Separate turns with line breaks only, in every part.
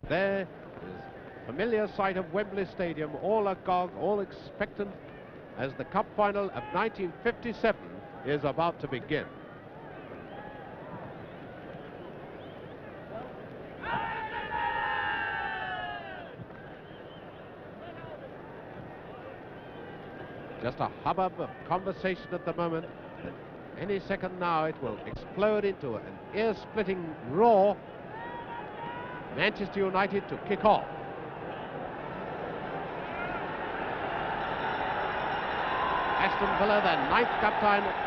There is a familiar sight of Wembley Stadium, all agog, all expectant, as the cup final of 1957 is about to begin. Just a hubbub of conversation at the moment. Any second now it will explode into an ear-splitting roar. Manchester United to kick off. Aston Villa, their 9th cup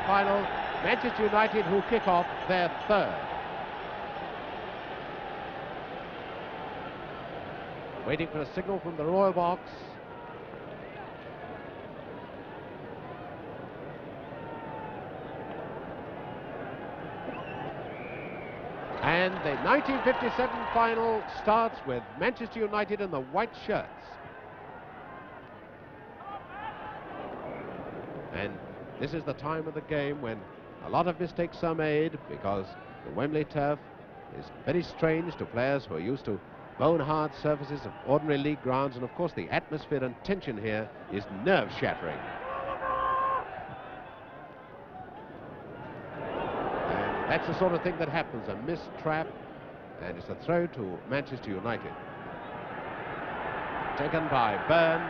final. Manchester United who kick off their 3rd. Waiting for a signal from the royal box. And the 1957 final starts with Manchester United in the white shirts. And this is the time of the game when a lot of mistakes are made, because the Wembley turf is very strange to players who are used to bone-hard surfaces of ordinary league grounds, and of course the atmosphere and tension here is nerve-shattering. And that's the sort of thing that happens, a missed trap, and it's a throw to Manchester United. Taken by Byrne.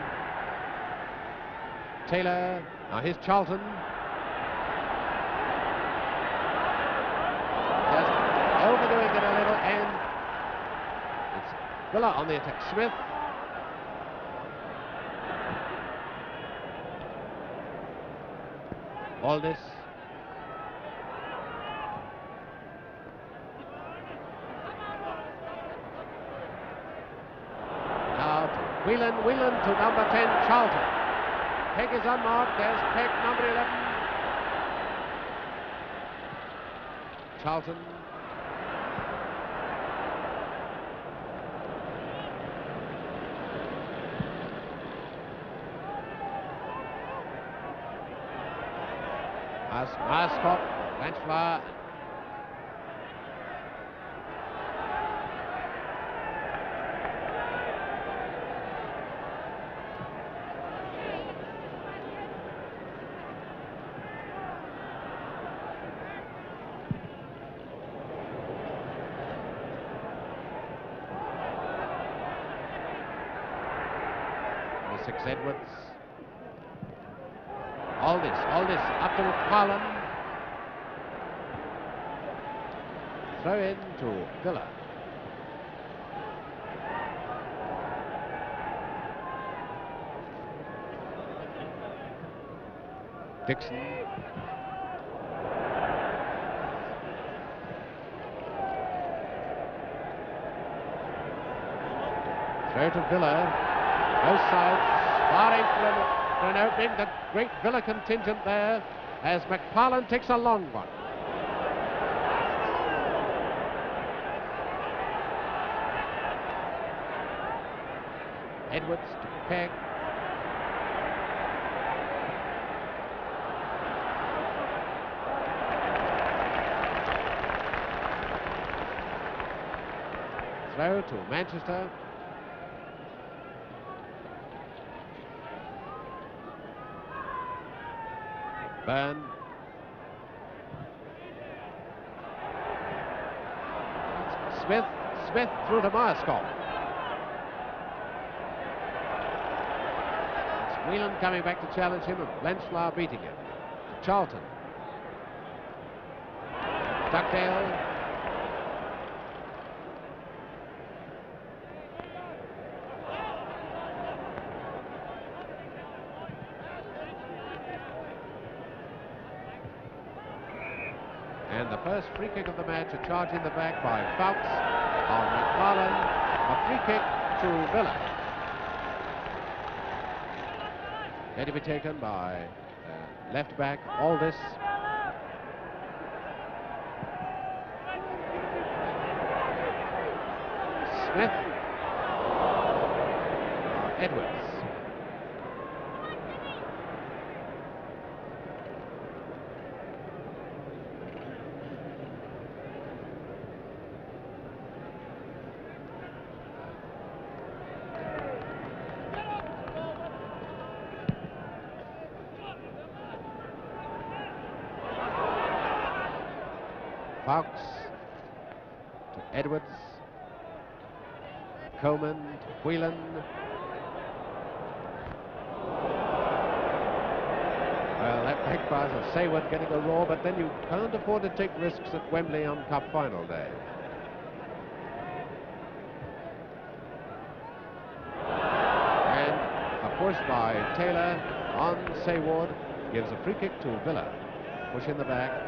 Taylor, now here's Charlton. Just overdoing it a little, and it's Villa on the attack. Smith. Aldis. Now to Whelan to number 10, Charlton. Pegg is unmarked. There's Pegg, number 11. Charlton. Scott, Blanchflower. Edwards. Aldis up to McParland. Throw in to Villa. Dixon. Throw to Villa. Both sides. Barring for an opening, the great Villa contingent there, as McParland takes a long one. Edwards to Pegg. Throw to Manchester. Byrne. Smith through to Myerscough. It's Whelan coming back to challenge him, and Blanchflower beating him. Charlton. Duckdale. And the first free kick of the match, a charge in the back by Fouts on McParland. A free kick to Villa. Going to be taken by left back Aldis. Smith. Edwards. Fox to Edwards. Coleman to Whelan. Well, that back pass of Sayward getting a roar, but then you can't afford to take risks at Wembley on Cup final day. And a push by Taylor on Sayward gives a free kick to Villa. Push in the back.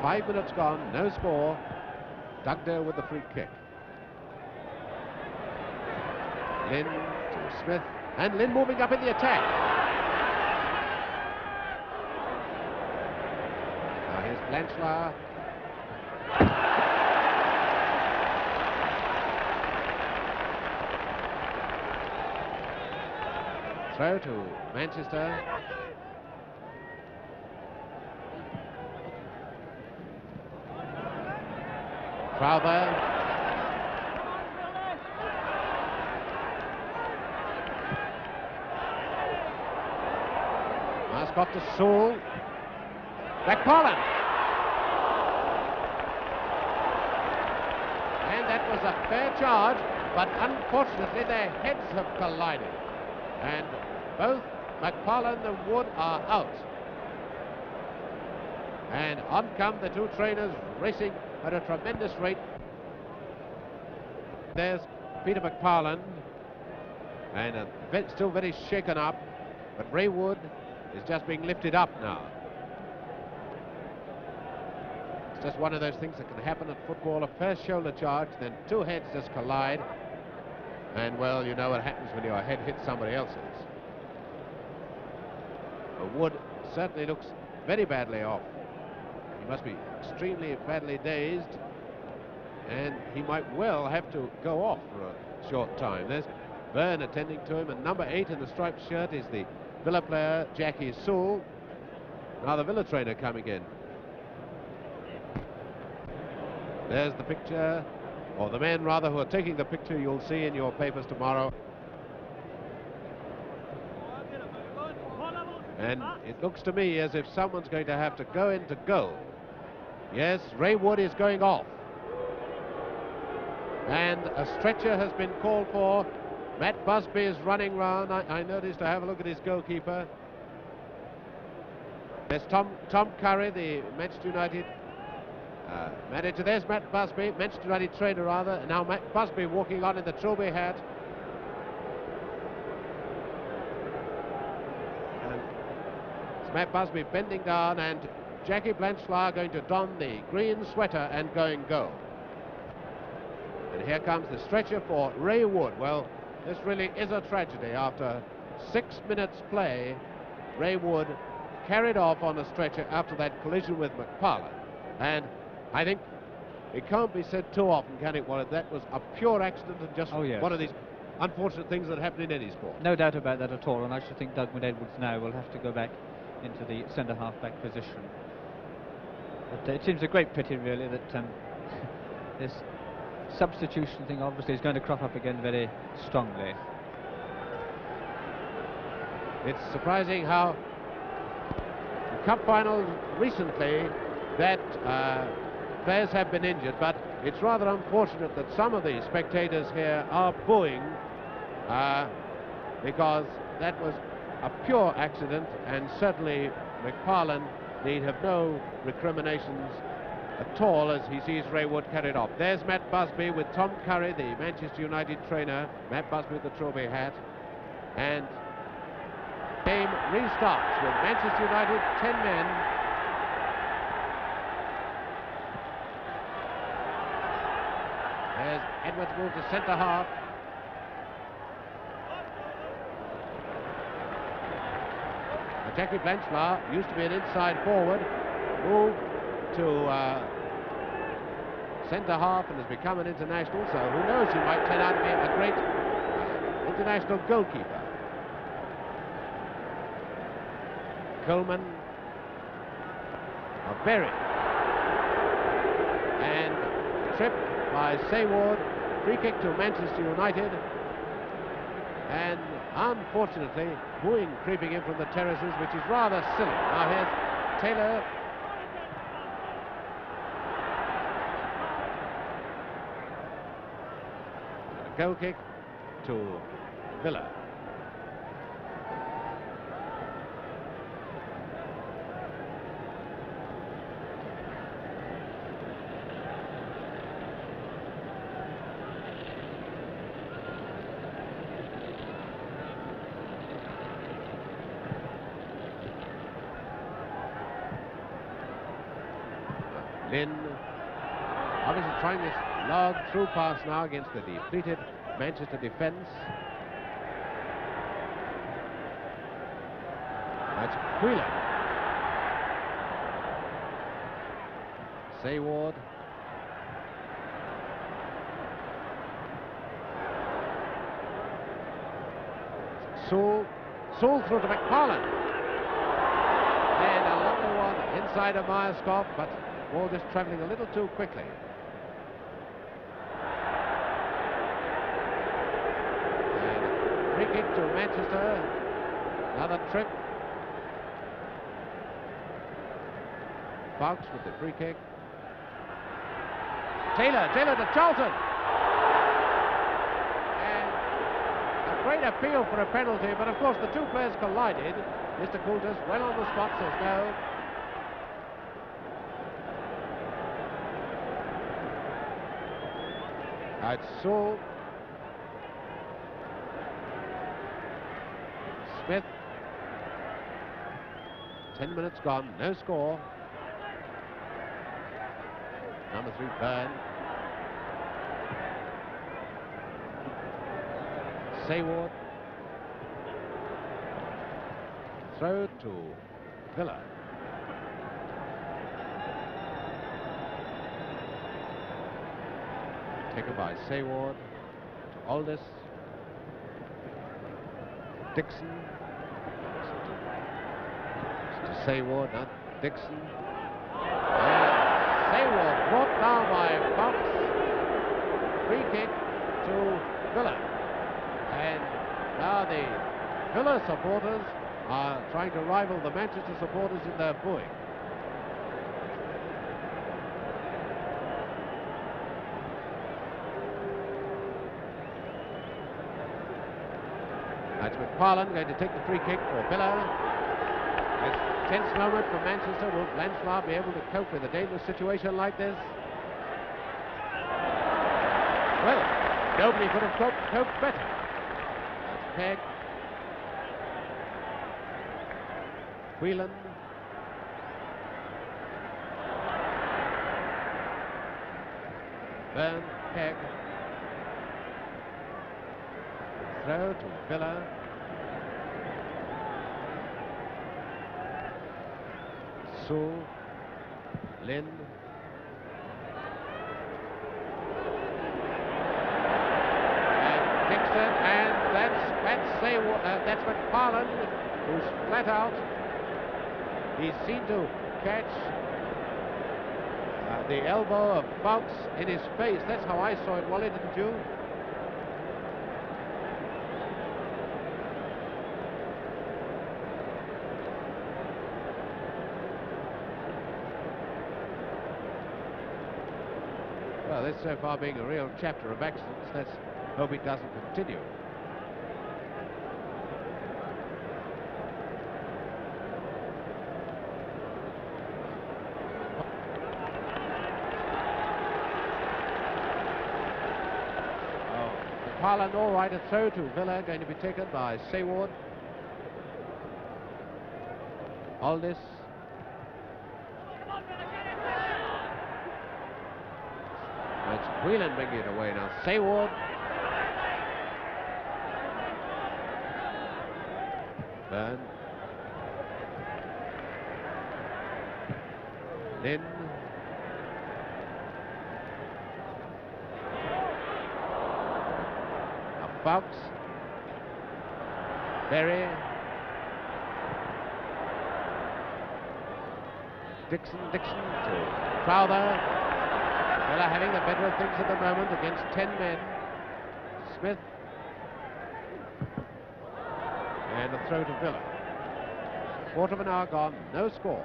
Five minutes gone, no score. Dugdale with the free kick. Lynn to Smith, and Lynn moving up in the attack. Now here's Blanchflower. Throw to Manchester. Crowther. Mascot to Sewell. McParland. And that was a fair charge, but unfortunately their heads have collided. And both McParland and Wood are out. And on come the two trainers racing at a tremendous rate. There's Peter McParland, and still very shaken up, but Ray Wood is just being lifted up now. It's just one of those things that can happen at football, a first shoulder charge, then two heads just collide, and well, you know what happens when your head hits somebody else's. Wood certainly looks very badly off. He must be extremely badly dazed, and he might well have to go off for a short time. There's Byrne attending to him, and number 8 in the striped shirt is the Villa player, Jackie Sewell. Now the Villa trainer coming in. There's the picture, or the men rather who are taking the picture you'll see in your papers tomorrow. And it looks to me as if someone's going to have to go into goal. Yes, Ray Wood is going off. And a stretcher has been called for. Matt Busby is running round. I noticed to have a look at his goalkeeper. There's Tom Curry, the Manchester United manager. There's Matt Busby, Manchester United trainer rather. And now Matt Busby walking on in the Trilby hat. And it's Matt Busby bending down, and Jackie Blanchflower going to don the green sweater and going goal. And here comes the stretcher for Ray Wood. Well, this really is a tragedy. After 6 minutes play, Ray Wood carried off on a stretcher after that collision with McParland. And I think it can't be said too often, can it, Wallet? That was a pure accident and just one of these unfortunate things that happen in any sport.
No doubt about that at all, and I should think Doug Edwards now will have to go back into the centre half-back position. But it seems a great pity, really, that this substitution thing obviously is going to crop up again very strongly.
It's surprising how the cup finals recently that players have been injured, but it's rather unfortunate that some of the spectators here are booing because that was a pure accident, and certainly McParland need have no recriminations at all as he sees Ray Wood carried off. There's Matt Busby with Tom Curry, the Manchester United trainer. Matt Busby with the Trilby hat. And game restarts with Manchester United 10 men. There's Edwards moved to centre half. Jackie Blanchflower used to be an inside forward, moved to centre half and has become an international, so who knows, he might turn out to be a great international goalkeeper. Coleman, Berry, and tripped by Sayward, free kick to Manchester United, and unfortunately, booing creeping in from the terraces, which is rather silly. Now here's Taylor. And a goal kick to Villa. Lynn obviously trying this log through pass now against the depleted Manchester defence. That's Wheeler. Sayward. Sewell through to McParland. And a lovely one inside of Myerscough, but ball just travelling a little too quickly. And free kick to Manchester. Another trip. Fox with the free kick. Taylor to Charlton. And a great appeal for a penalty, but of course the two players collided. Mr. Coulter's well on the spot, says no. It's Sewell. Smith. 10 minutes gone, no score. Number 3, Byrne. Sayward. Throw to Villa. Taken by Sayward to Aldis. Dixon. To Sayward, not Dixon. Sayward brought down by Fox. Free kick to Villa. And now the Villa supporters are trying to rival the Manchester supporters in their booing. That's McParland going to take the free kick for Villa. It's a tense moment for Manchester. Will Blanchflower be able to cope with a dangerous situation like this? Well, nobody could have coped better. That's Pegg. Whelan. Byrne, Pegg. Throw to Villa. Sewell. Lynn. And Dixon, and that's McParland, who's flat out. He seemed to catch the elbow of Fox in his face. That's how I saw it, Wally, didn't you? Well, this so far being a real chapter of accidents. Let's hope it doesn't continue. McParland all right, a throw to Villa, going to be taken by Sayward. Aldis. That's Whelan bringing it away now. Sayward. Byrne. Lynn. Fox. Berry. Dixon to Crowther. Villa having the better of things at the moment against 10 men. Smith. And a throw to Villa. Quarter of an hour gone, no score.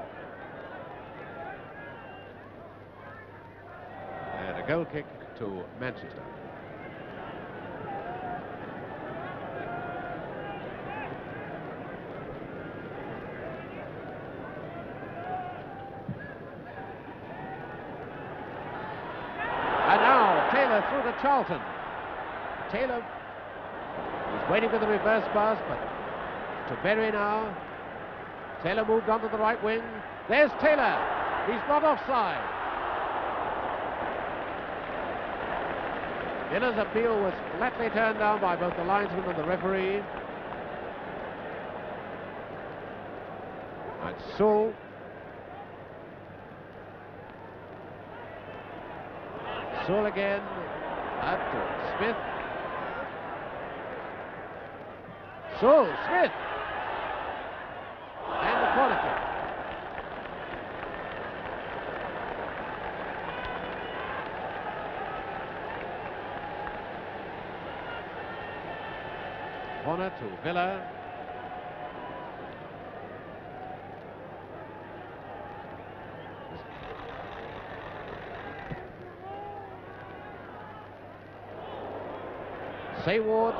And a goal kick to Manchester. And now Taylor through to Charlton. Taylor was waiting for the reverse pass, but to Berry now. Taylor moved on to the right wing. There's Taylor. He's not offside. Villa's appeal was flatly turned down by both the linesman and the referee. And Sewell. Sewell again. Up to Smith. Sewell, Smith. And the corner kick. Corner to Villa. Sayward.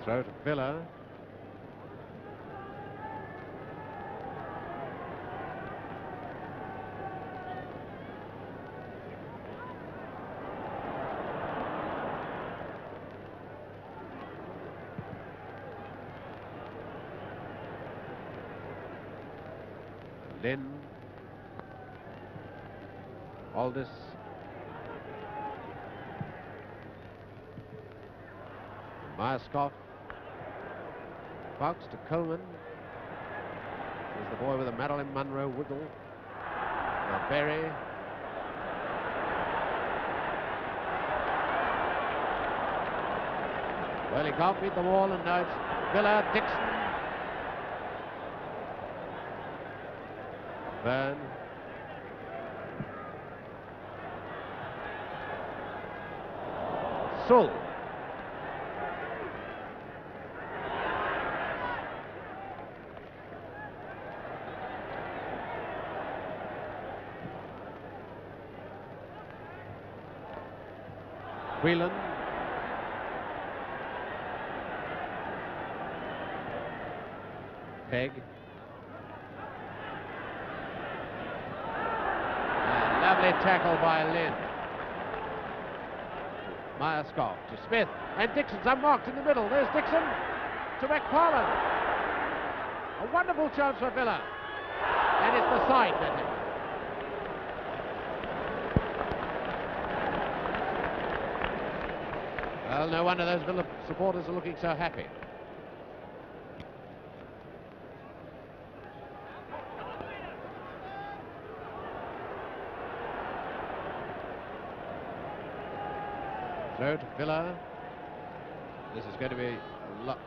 Throw to Villa. Lynn. Aldis. Myerscough. Fox to Coleman. There's the boy with a Marilyn Monroe wiggle. Now Berry. Well, he can't beat the wall, and now it's Villa, Dixon. Byrne. Sewell. Whelan. Pegg. Lovely tackle by Lynn. Myerscough to Smith. And Dixon's unmarked in the middle. There's Dixon to McParland. A wonderful chance for Villa. And it's the side netting. Well, no wonder those Villa supporters are looking so happy. Throw to Villa. This is going to be a lot.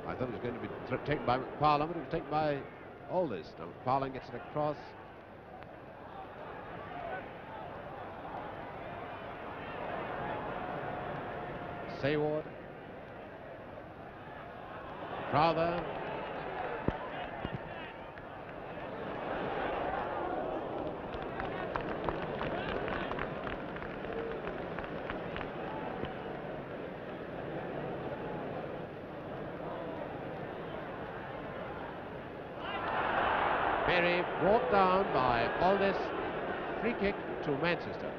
I thought it was going to be taken by McParland, but it was taken by Aldis. Now McParland gets it across. Sayward. Crowther. Berry brought down by Aldis. Free kick to Manchester.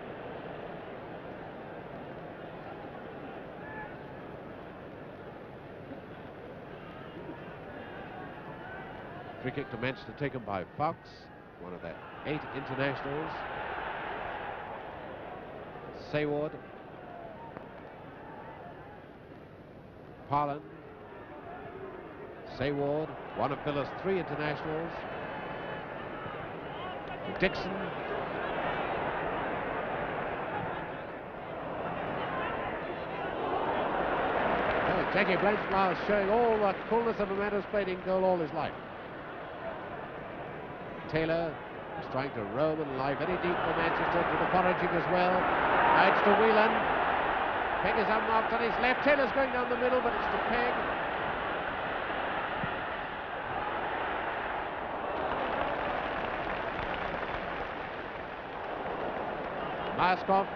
Free kick to Manchester taken by Fox, one of their 8 internationals. Sayward. Parlin. Sayward, one of Villa's 3 internationals. Dixon. Jackie Blanchflower showing all the coolness of a man who's played in goal all his life. Taylor is trying to roam and lie very deep for Manchester, to the foraging as well. Now it's to Whelan. Pegg is unmarked on his left. Taylor's going down the middle, but it's to Pegg. Myerskov.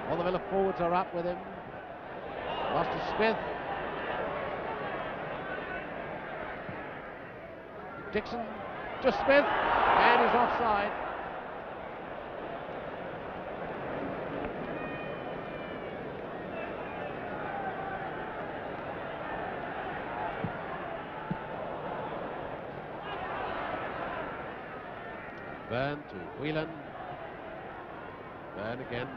All the Villa forwards are up with him. Lost to Smith. Dixon to Smith, and he's offside. Byrne to Whelan. Byrne again.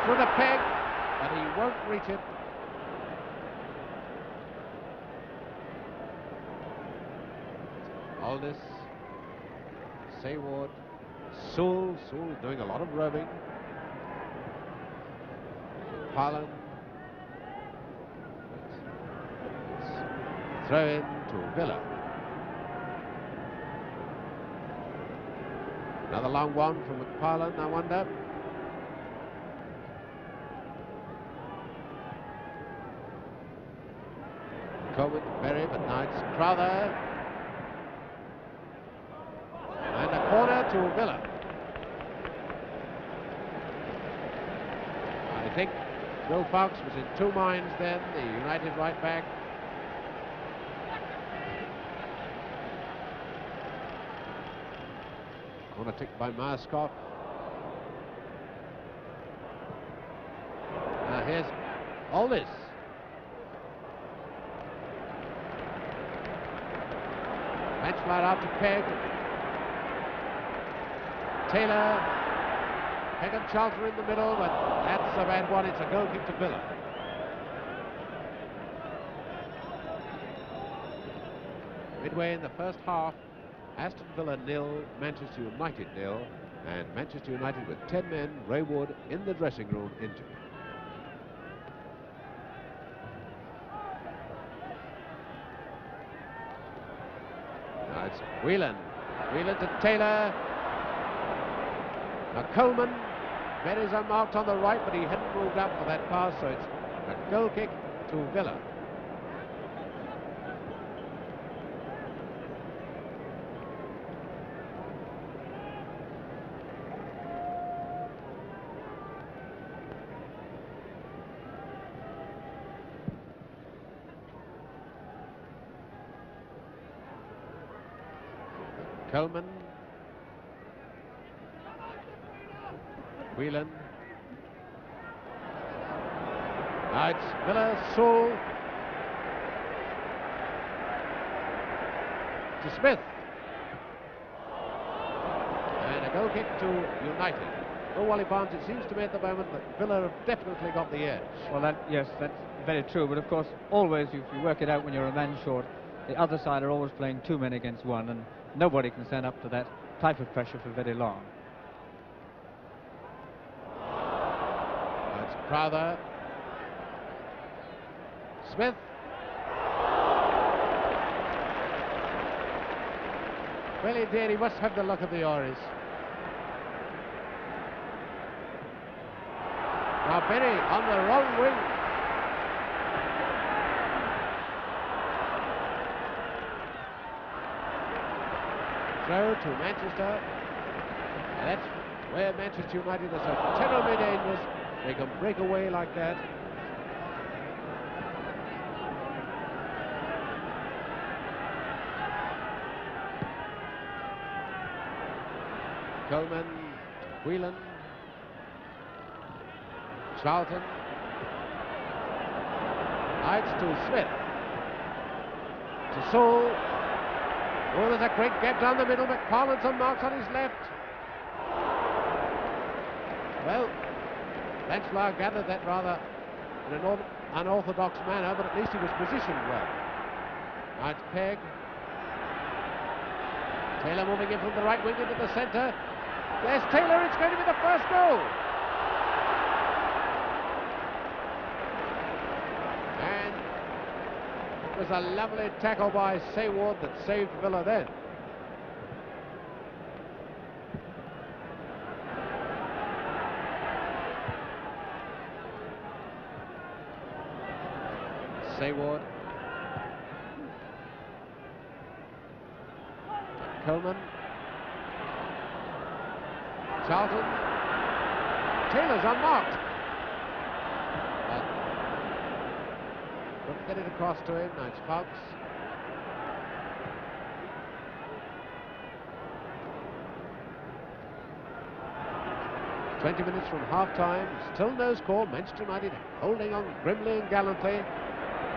Through the Pegg, but he won't reach it. Aldis, Sayward, Sewell doing a lot of roaming. McParland. Throw in to Villa. Another long one from McParland, I wonder. Coleman, Berry, but now it's Crowther. And a corner to Villa. I think Will Fox was in two minds then, the United right back. Corner ticked by Myerskov. Now here's Aldis. Blanchflower out to Pegg. Taylor. Pegg and Charlton in the middle, but that's a bad one. It's a goal kick to Villa. Midway in the first half, Aston Villa 0, Manchester United 0, and Manchester United with 10 men, Ray Wood in the dressing room, injured. Now it's Whelan. Whelan to Taylor. Now Coleman. Berry's unmarked on the right, but he hadn't moved up for that pass, so it's a goal kick to Villa. Coleman. Whelan. Now it's Villa, Sewell. To Smith. And a goal kick to United. Oh, Wally Barnes, it seems to me at the moment that Villa have definitely got the edge.
Well, yes, that's very true. But of course, always, if you work it out when you're a man short, the other side are always playing 2 men against 1, and nobody can stand up to that type of pressure for very long.
That's Crowther. Smith. Well, he did. He must have the luck of the Auries. Now Berry on the wrong wing. Throw to Manchester. And that's where Manchester United are so terribly dangerous. They can break away like that. Coleman, Whelan, Charlton. Heights to Smith. To Sewell. Oh, there's a great gap down the middle. McParland's unmarked on his left. Well, Blanchflower gathered that rather in an unorthodox manner, but at least he was positioned well. Now it's Pegg. Taylor moving in from the right wing into the centre. There's Taylor, it's going to be the first goal. And it was a lovely tackle by Sayward that saved Villa then. Sayward. Coleman. Charlton. Taylor's unmarked. But couldn't get it across to him. Now it's Fox. "20 minutes from half-time, still no score. Manchester United holding on grimly and gallantly.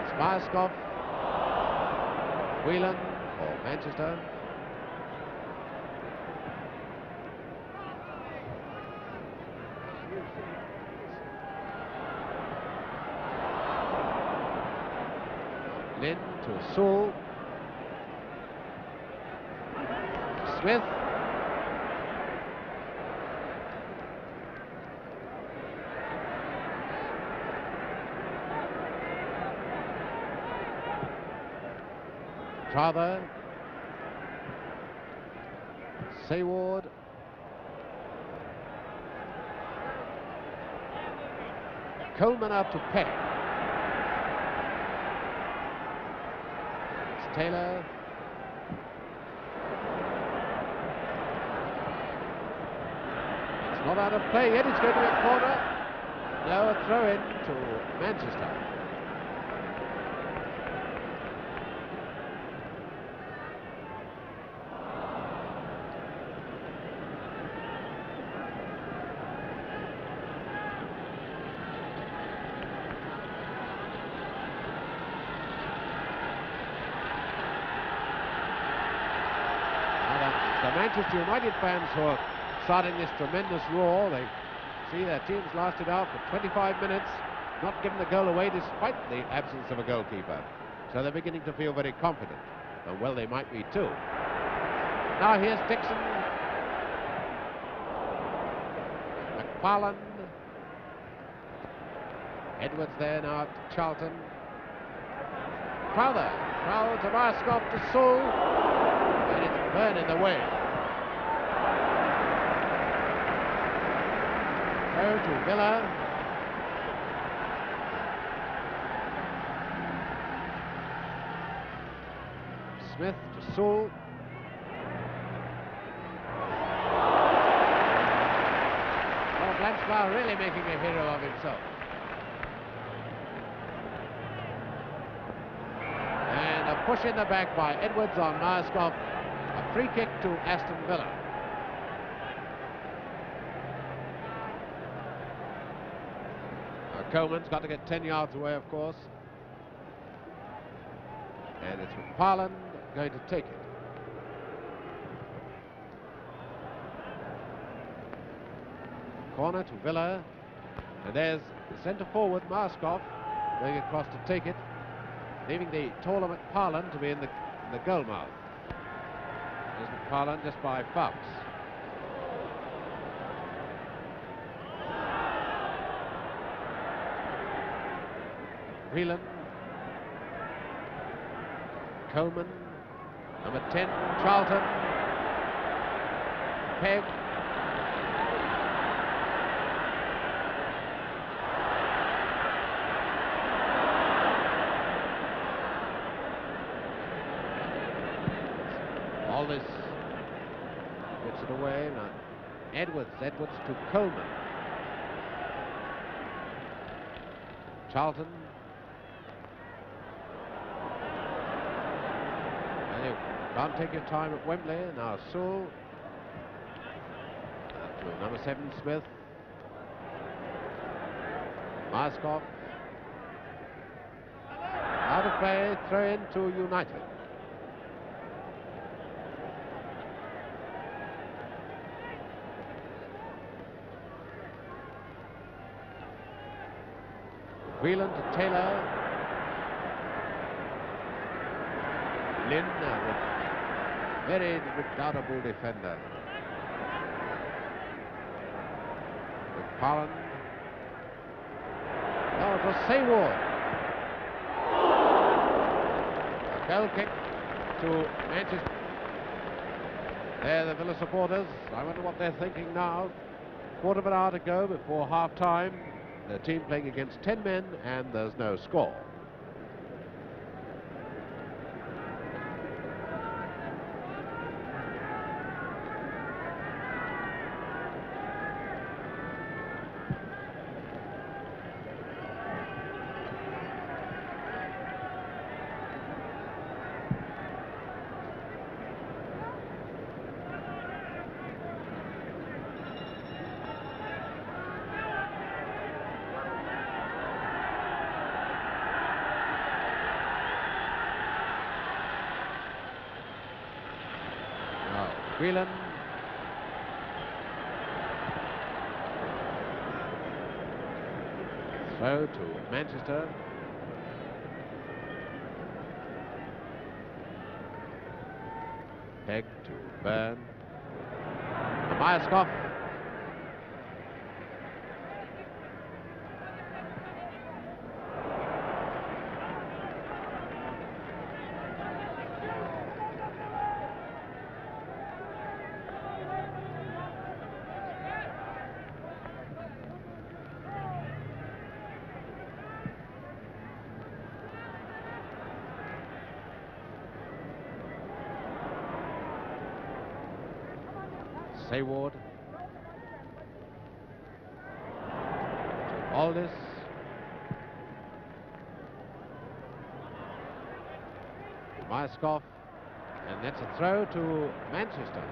It's Myerscough, Whelan for Manchester. Lynn to Sewell. Smith. Crowther. Sayward. Coleman out to Peck. It's Taylor. It's not out of play yet. It's going to be a corner. No, a throw in to Manchester. The Manchester United fans who are starting this tremendous roar. They see their teams lasted out for 25 minutes, not given the goal away despite the absence of a goalkeeper. So they're beginning to feel very confident. And well, they might be too. Now here's Dixon. McParland. Edwards there now at Charlton. Crowther. Crowther to Myerscough to Sewell. And it's Byrne in the way. Go to Villa. Smith to Sewell. Oh, Blanchflower really making a hero of himself. And a push in the back by Edwards on Myerscough. A free kick to Aston Villa. Coleman's got to get 10 yards away, of course. And it's McParland going to take it. Corner to Villa. And there's the centre forward, Myerscough, going across to take it, leaving the taller McParland to be in the goal mouth. There's McParland just by Fox. Whelan. Coleman. Number 10, Charlton. Pegg. All this gets it away. Now Edwards to Coleman. Charlton. Can't take your time at Wembley. Now Sewell. To number 7, Smith. Myerscough. Out of play, throw in to United. Whelan to Taylor. Lynn, very redoubtable defender. McParland. No, it was Sayward. A goal kick to Manchester. There, the Villa supporters. I wonder what they're thinking now. Quarter of an hour to go before half-time. The team playing against 10 men, and there's no score. Whelan. Throw to Manchester. Peg to Byrne. Myerscough. Sayward. To Aldis. Myerscough. And that's a throw to Manchester.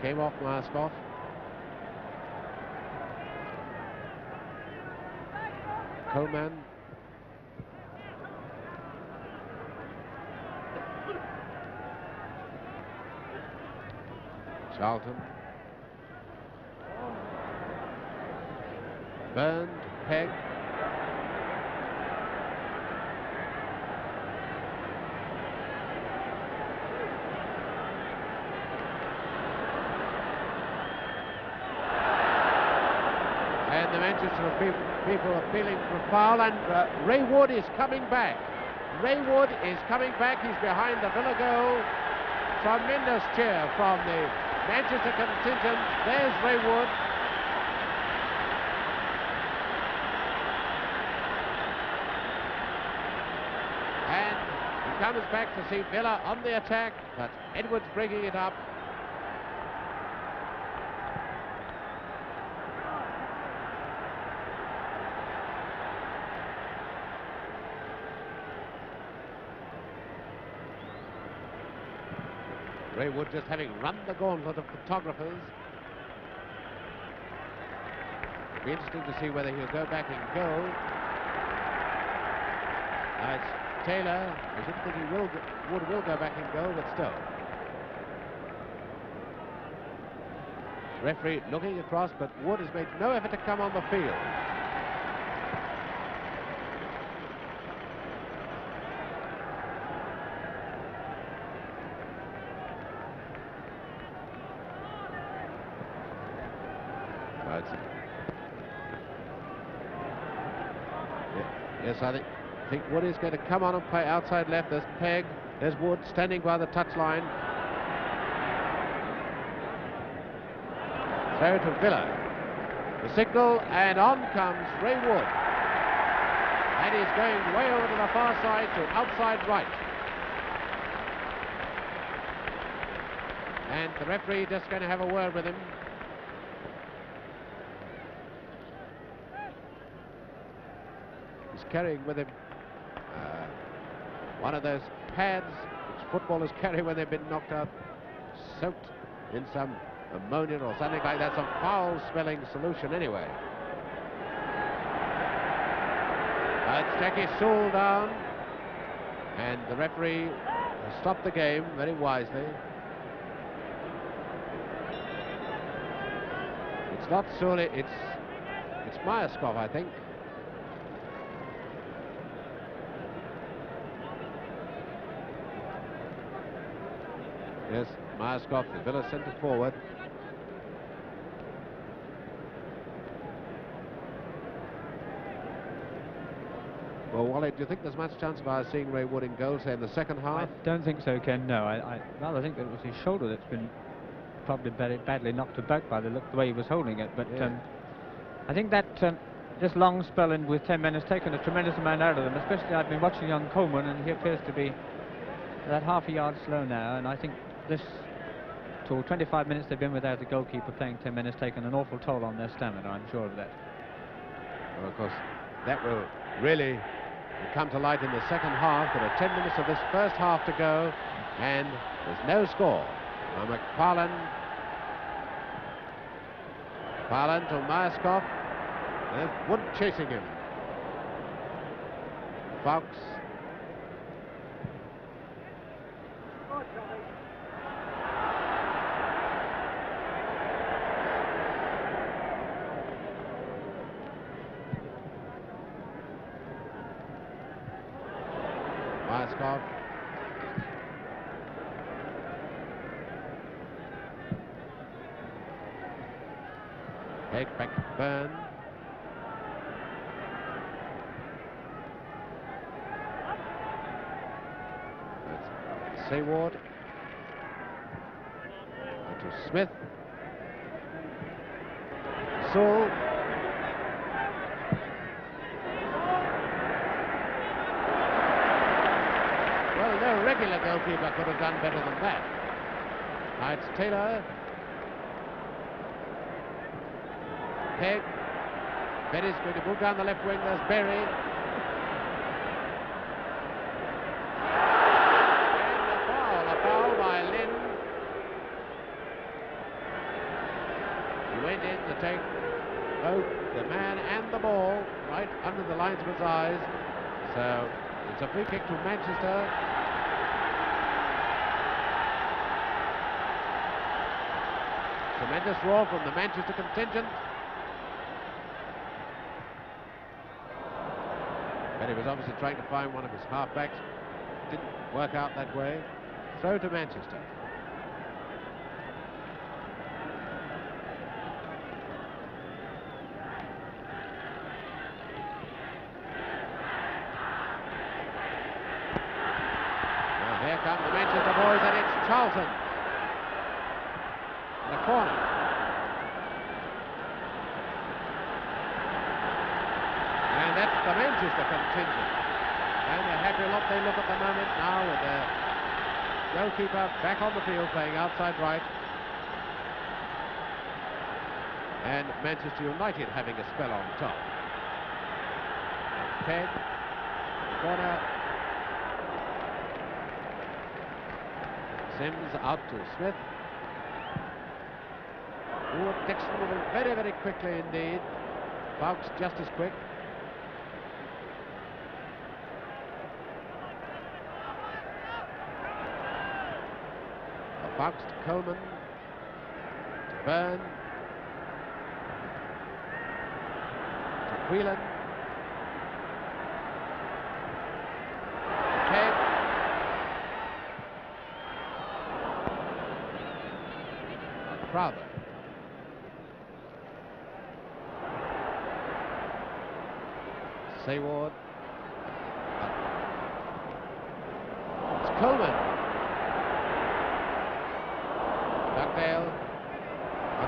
Came off Myerscough. Coleman. Charlton. Burned. Peg. And the Manchester people are feeling for a foul, and Ray Wood is coming back. Ray Wood is coming back. He's behind the Villa goal. Tremendous cheer from the Manchester contingent. There's Ray Wood. And he comes back to see Villa on the attack, but Edwards bringing it up. Ray Wood just having run the gauntlet of photographers. It'll be interesting to see whether he'll go back and go. Now it's Taylor. I shouldn't think Wood will go back and go, but still. Referee looking across, but Wood has made no effort to come on the field. Yes, I think Wood is going to come on and play outside left. There's Peg. There's Wood standing by the touchline. Throw to Villa. The signal, and on comes Ray Wood. And he's going way over to the far side to outside right. And the referee just going to have a word with him. Carrying with him one of those pads which footballers carry when they've been knocked out, soaked in some ammonia or something like that, some foul-smelling solution anyway. It's Jackie Sewell down, and the referee has stopped the game very wisely. It's not Sewell, it's Myerscough, I think. Yes, Myerscough, the Villa centre forward. Well, Wally, do you think there's much chance of our seeing Ray Wood in goal, say, in the second half?
I don't think so, Ken. No, I rather think that it was his shoulder that's been probably very badly knocked about by the way he was holding it. But
Yeah.
I think that this long spell in with 10 men has taken a tremendous amount out of them. Especially, I've been watching young Coleman, and he appears to be about half a yard slow now. And I think this 25 minutes they've been without the goalkeeper playing 10 men has taken an awful toll on their stamina. I'm sure of that.
Well, of course, that will really come to light in the second half. There are 10 minutes of this first half to go, and there's no score. Now McParland to Myerscough. There's Wood chasing him. Fox. Myerscough. Take back to Byrne. That's Sayward. To Smith. Saul. Well, no regular goalkeeper could have done better than that. Now it's Taylor. Pegg. Berry's going to move down the left wing. There's Berry. And a foul by Lynn. He went in to take both the man and the ball right under the linesman's eyes. So it's a free kick to Manchester. Tremendous roar from the Manchester contingent. But he was obviously trying to find one of his half-backs. Didn't work out that way. Throw to Manchester. Now here come the Manchester boys, and it's Charlton. In the corner. And that's the Manchester contingent. And a happy lot they look at the moment now with their goalkeeper back on the field playing outside right. And Manchester United having a spell on top. Pegg, corner. Sims out to Smith. Wood, Dixon moving very, very quickly indeed. Fox just as quick. Fox to Coleman, to Byrne, to Whelan, Pegg, Crowther, Sayward, it's Coleman.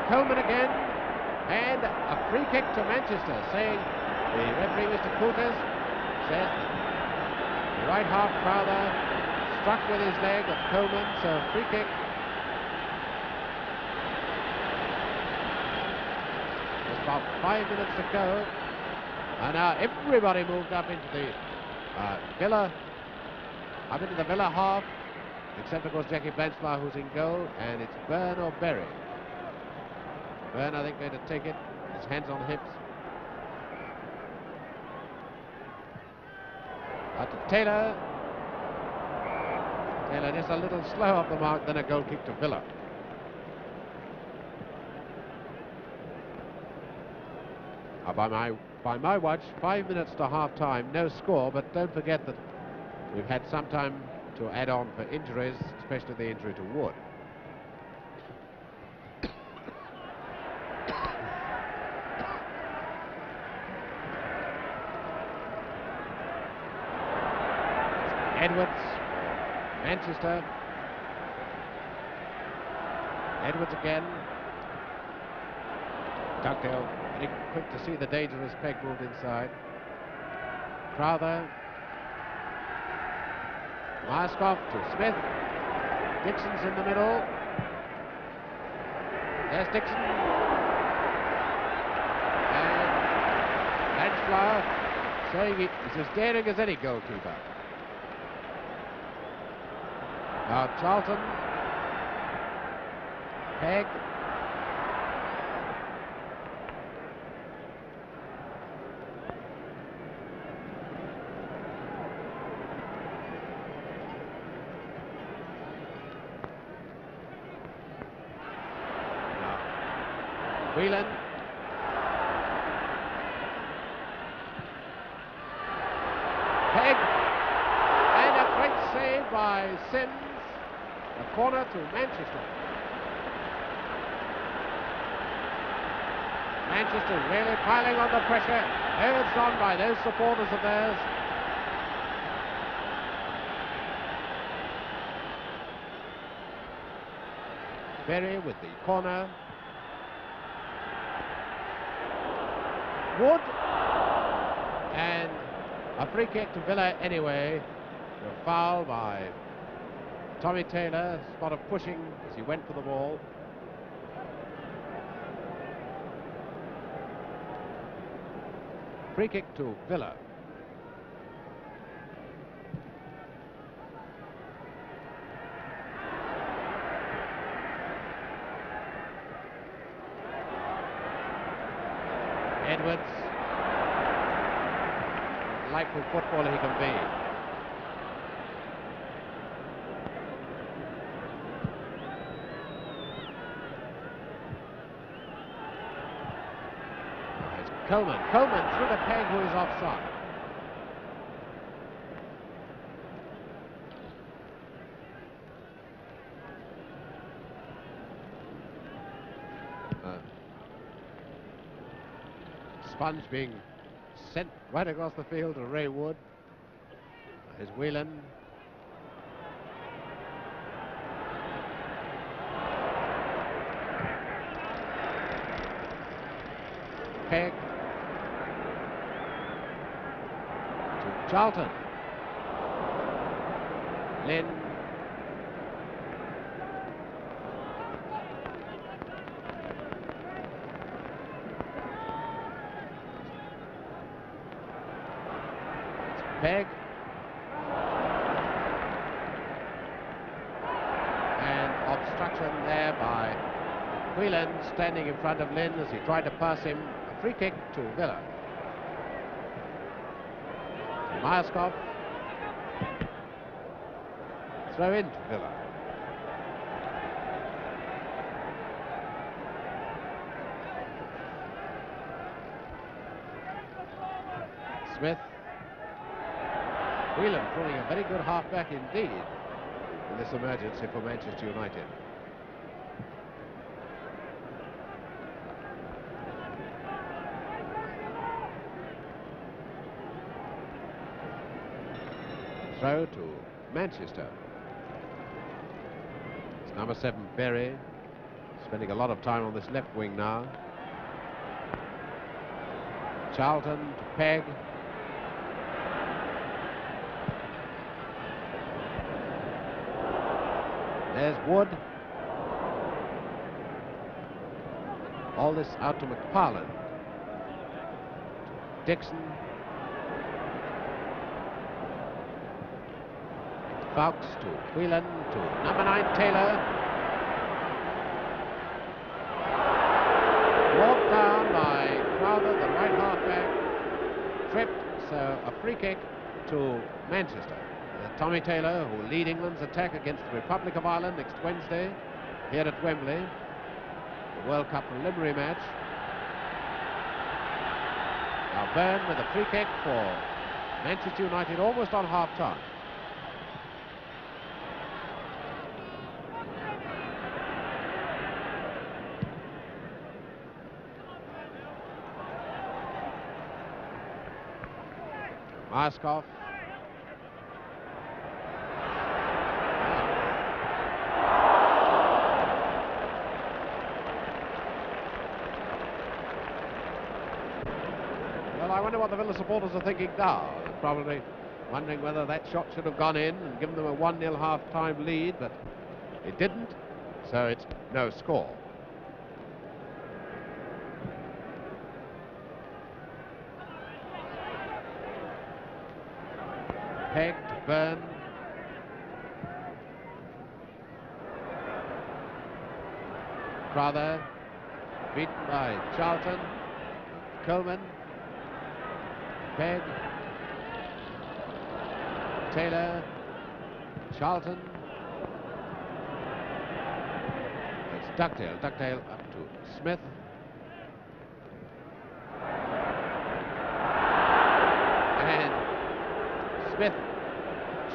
Coleman again, and a free kick to Manchester, saying the referee, Mr. Coulters, says the right half Crowther struck with his leg at Coleman, so free kick. There's about 5 minutes to go, and now everybody moved up into the Villa half, except of course Jackie Blanchflower, who's in goal, and it's Byrne or Berry. Byrne, I think, going to take it. His hands on the hips. Out to Taylor. Taylor just a little slow off the mark, then a goal kick to Villa. By my watch, 5 minutes to half time, no score, but don't forget that we've had some time to add on for injuries, especially the injury to Wood. Edwards, Manchester. Edwards again. Dugdale, very quick to see the danger as Pegg moved inside. Crowther. Marskoff to Smith. Dixon's in the middle. There's Dixon. And Blanchflower saying he's as daring as any goalkeeper. Now Charlton. Pegg. Whelan. Pegg. And a great save by Sims. A corner to Manchester. Manchester really piling on the pressure, urged on by those supporters of theirs. Berry with the corner. Wood. And a free kick to Villa anyway. A foul by Tommy Taylor. A spot of pushing as he went for the ball. Free kick to Villa. Edwards. Delightful footballer he can be. Coleman through the Pegg, who is offside. Sponge being sent right across the field to Ray Wood. Here's Whelan. Pegg. Charlton. Lynn. Pegg. And obstruction there by Whelan, standing in front of Lynn as he tried to pass him. A free kick to Villa. Marskoff. Throw in to Villa. Smith. Whelan pulling a very good half-back indeed in this emergency for Manchester United. Throw to Manchester. It's number 7, Berry, spending a lot of time on this left wing now. Charlton to Pegg. There's Wood. All this out to McParland. Dixon. Fawkes to Whelan to number 9 Taylor. Walked down by Crowther, the right halfback. Tripped, so a free kick to Manchester. Tommy Taylor, who will lead England's attack against the Republic of Ireland next Wednesday here at Wembley, the World Cup preliminary match. Now Byrne with a free kick for Manchester United almost on half-time. Marskoff. what the Villa supporters are thinking now. They're probably wondering whether that shot should have gone in and given them a 1-0 half-time lead, but it didn't, so it's no score. Peg to Byrne. Crowther, beaten by Charlton. Coleman. Peg. Taylor. Charlton. It's Dugdale. Dugdale up to Smith. And Smith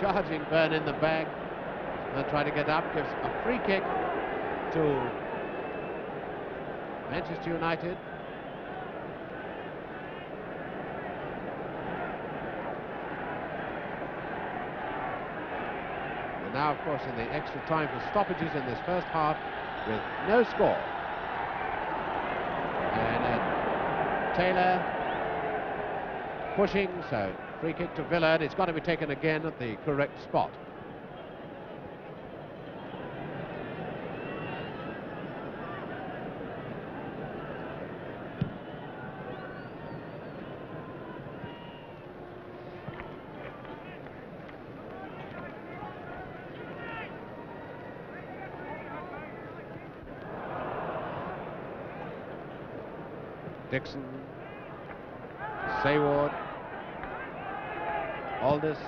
charging Byrne in the bag. They'll try to get up. Gives a free kick to Manchester United. And now, of course, in the extra time for stoppages in this first half with no score. And Taylor pushing, so free kick to Villa, and it's got to be taken again at the correct spot. Dixon, Sayward, Aldous,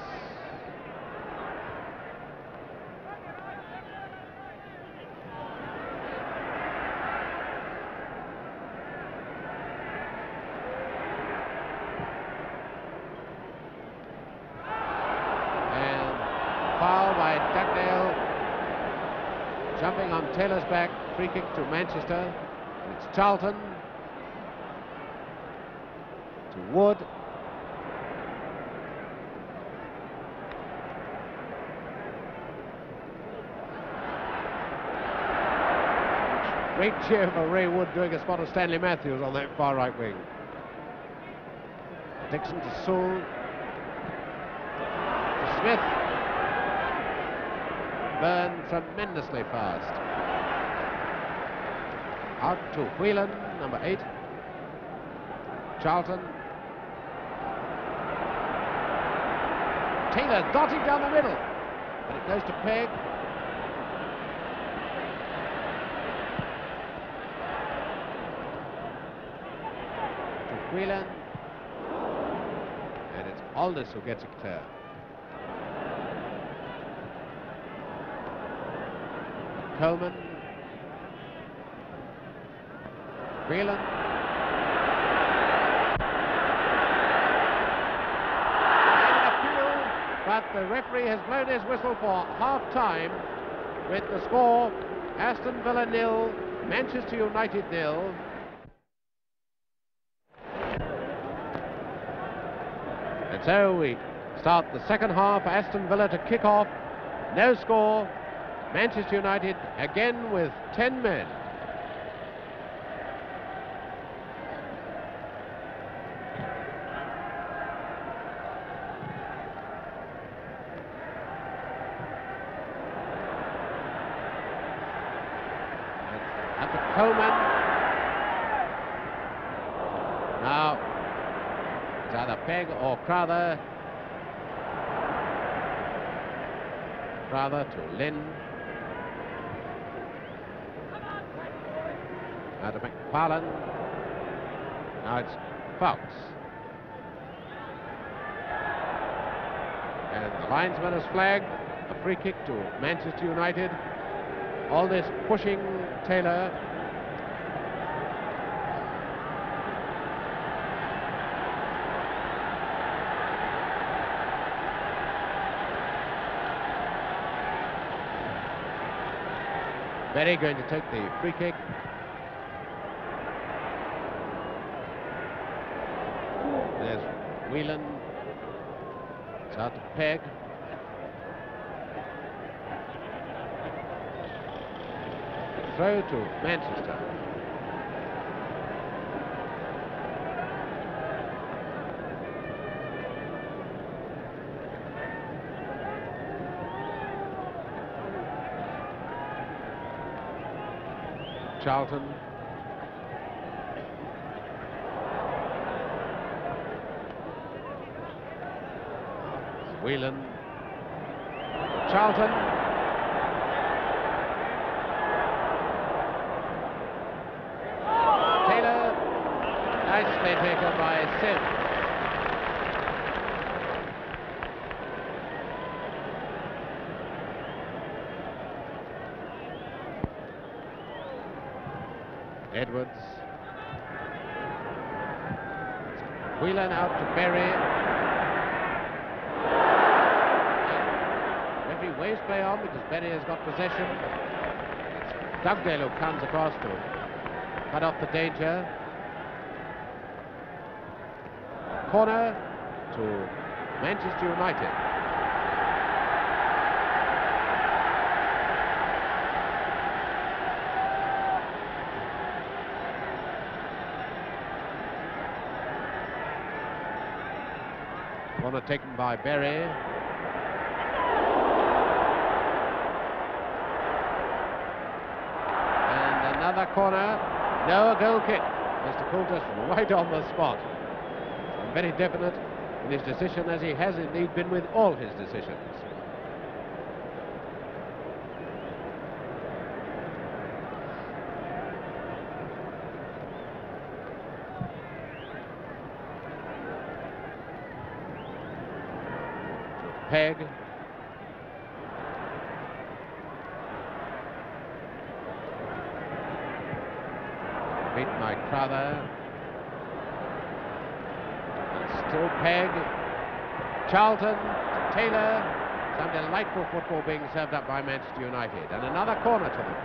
and foul by Dugdale, jumping on Taylor's back, free kick to Manchester. It's Charlton to Wood. Great cheer for Ray Wood doing a spot of Stanley Matthews on that far right wing. Dixon to Sewell. To Smith. Byrne tremendously fast. Out to Whelan, number 8. Charlton. Taylor darting down the middle, but it goes to Peg. To Whelan, and it's Aldous who gets it clear. Coleman. Whelan. But the referee has blown his whistle for half-time with the score Aston Villa 0, Manchester United 0. And so we start the second half. Aston Villa to kick off. No score. Manchester United again with 10 men. Coleman. Now, it's either Peg or Crowther. Crowther to Lynn. Now to McParland. Now it's Fox. And the linesman has flagged a free kick to Manchester United. All this pushing Taylor. Berry going to take the free kick. There's Whelan. It's out to Peg. Throw to Manchester. Charlton. Whelan. Charlton. Taylor. Nicely taken by Sim. Edwards. Whelan out to Berry. Referee waves play on because Berry has got possession. It's Dugdale who comes across to cut off the danger. Corner to Manchester United. Corner taken by Berry. And another corner. No, a goal kick. Mr. Coulter right on the spot. And very definite in his decision, as he has indeed been with all his decisions. Peg. Beat by Crowther. And still Peg. Charlton. Taylor. Some delightful football being served up by Manchester United. And another corner to them.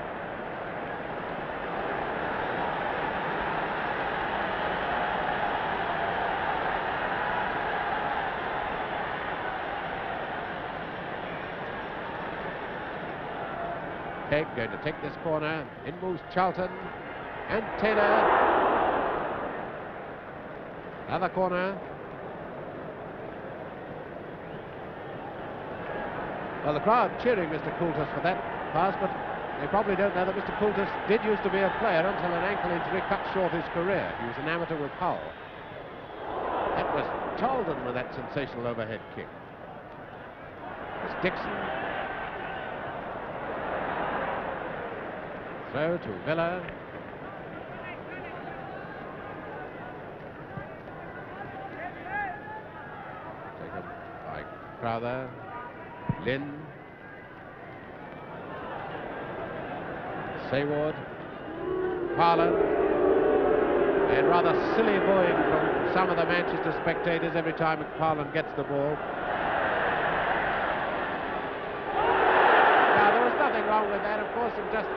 Peg going to take this corner. In moves Charlton and Taylor. Another corner. Well, the crowd cheering Mr. Coulter for that pass, but they probably don't know that Mr. Coulter did used to be a player until an ankle injury cut short his career. He was an amateur with Hull. That was Charlton with that sensational overhead kick. It's Dixon. Throw to Villa. Taken by Crowther. Lynn. Sayward. Parland. And rather silly booing from some of the Manchester spectators every time McParland gets the ball. Now, there was nothing wrong with that, of course, and just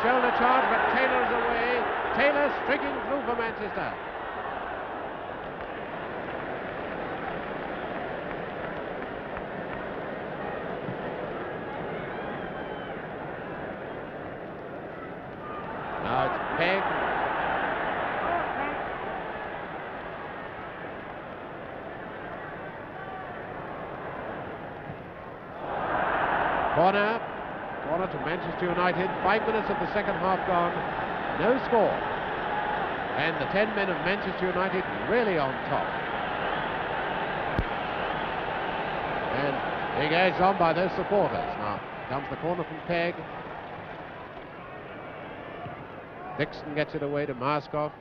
shoulder charge, but Taylor is away. Taylor streaking through for Manchester. Now it's Peg. Corner. Corner to Manchester United. 5 minutes of the second half gone. No score. And the 10 men of Manchester United really on top. And big edge on by those supporters. Now comes the corner from Peg. Dixon gets it away to Marskoff.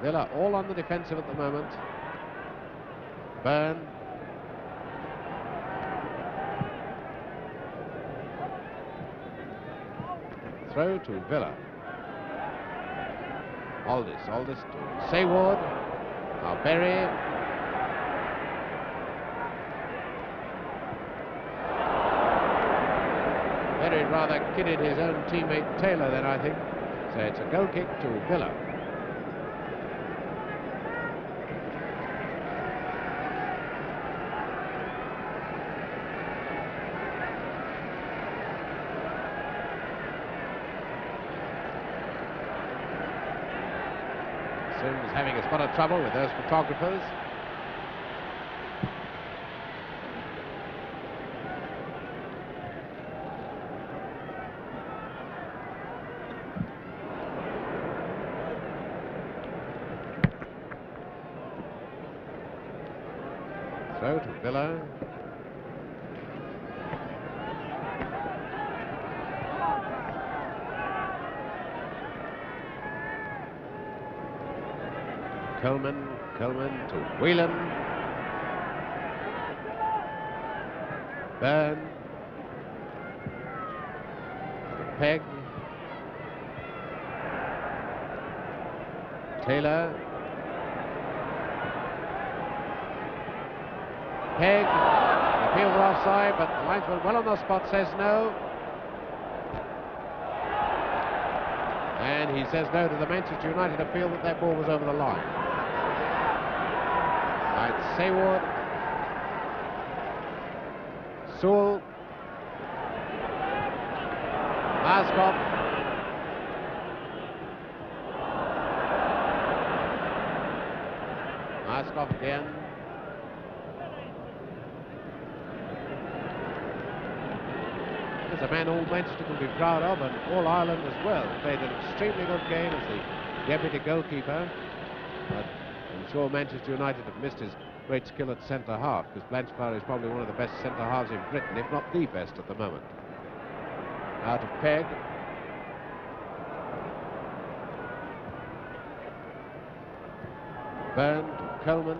Villa all on the defensive at the moment. Byrne. Throw to Villa. Aldis to Sayward. Now Berry. Berry rather kidded his own teammate Taylor then, I think. So it's a goal kick to Villa. Sims having a spot of trouble with those photographers. throw to Villa. Coleman to Whelan. Byrne. To Pegg. Taylor. Pegg. Appeal for offside, but the linesman well on the spot says no. And he says no to the Manchester United appeal that their ball was over the line. Right, Sayward. Sewell. Maskov. Maskov again. There's a man all Manchester can be proud of, and all Ireland as well. He played an extremely good game as the deputy goalkeeper. But I'm sure Manchester United have missed his great skill at centre-half, because Blanchflower is probably one of the best centre-halves in Britain, if not the best at the moment. Out of Pegg. Byrne to Coleman.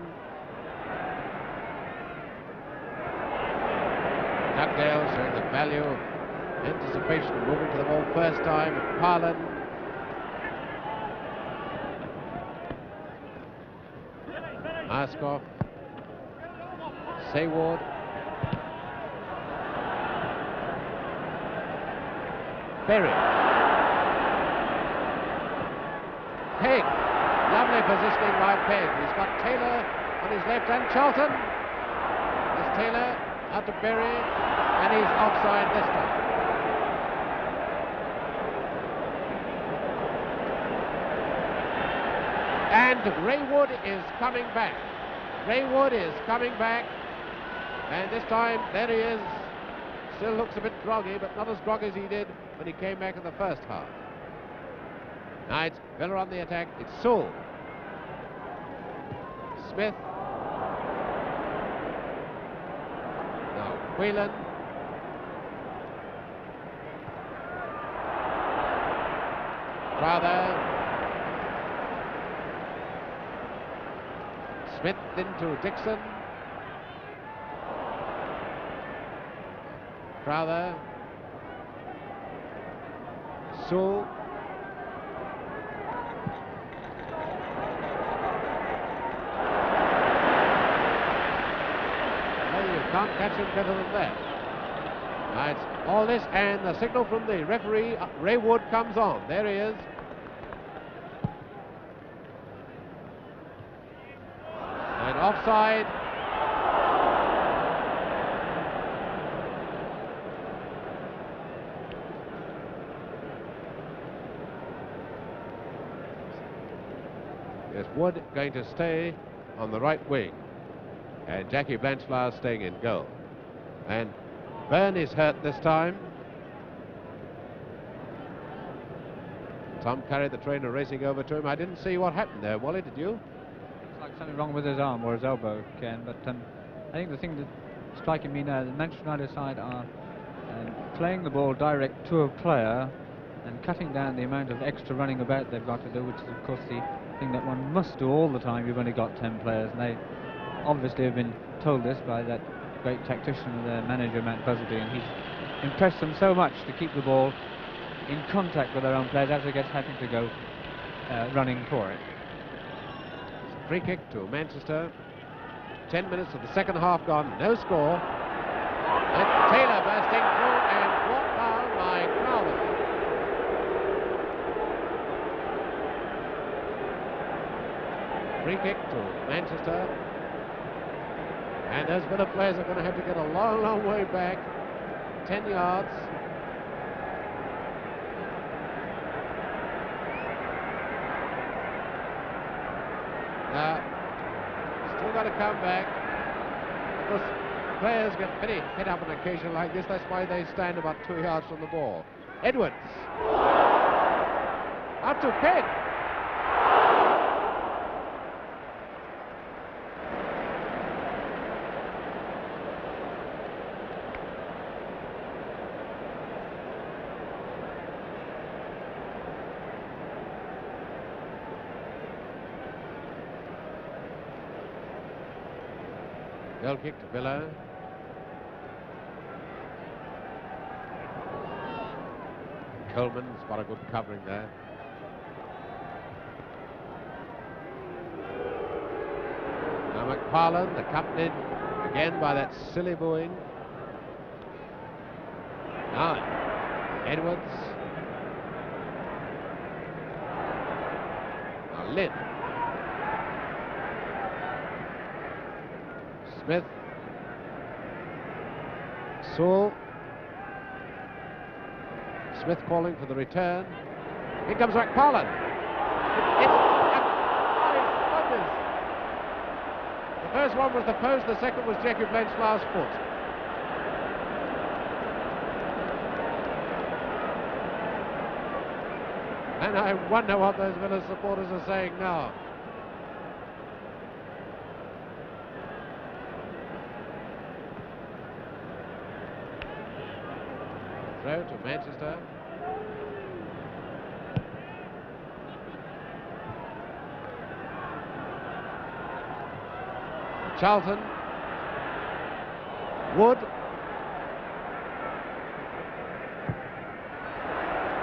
Dugdale showing the value of anticipation of moving to the ball first time. McParland. Maskov. Sayward. Berry. Pegg. Lovely positioning by Pegg. He's got Taylor on his left and Charlton. There's Taylor out to Berry, and he's offside this time. And Raywood is coming back. Raywood is coming back. And this time, there he is. Still looks a bit groggy, but not as groggy as he did when he came back in the first half. Now it's Villa on the attack. It's Sewell. Smith. Now Whelan. Crowther. Smith into Dixon. Crowther. Sewell. Well, you can't catch him better than that. Right, all this, and the signal from the referee, Raywood comes on. There he is. And offside. Yes, Wood going to stay on the right wing, and Jackie Blanchflower staying in goal. And Byrne is hurt this time. Tom Curry, the trainer, racing over to him. I didn't see what happened there, Wally, did you?
Looks like something wrong with his arm or his elbow, Ken, but I think the thing that's striking me now, the Manchester United side are playing the ball direct to a player and cutting down the amount of extra running about they've got to do, which is of course the thing that one must do all the time. You've only got 10 players, and they obviously have been told this by that great tactician, the manager Matt Busby, and he's impressed them so much to keep the ball in contact with their own players as they get having to go running for it.
Free kick to Manchester. 10 minutes of the second half gone, no score. And Taylor bursting through, and brought down by Crowther. Free kick to Manchester. And those Villa players are going to have to get a long, long way back. 10 yards. Now, still got to come back. Of course, players get very hit up on an occasion like this. That's why they stand about 2 yards from the ball. Edwards. Out to Pegg. Goal kick to Villa. Coleman's got a good covering there. Now McParland, accompanied again by that silly booing. Now Edwards. Now Lynn. Smith. Sewell. Smith calling for the return. Here comes McParland. The first one was the post, the second was Jackie Blanchflower's foot. And I wonder what those Villa supporters are saying now. Throw to Manchester. Charlton. Wood.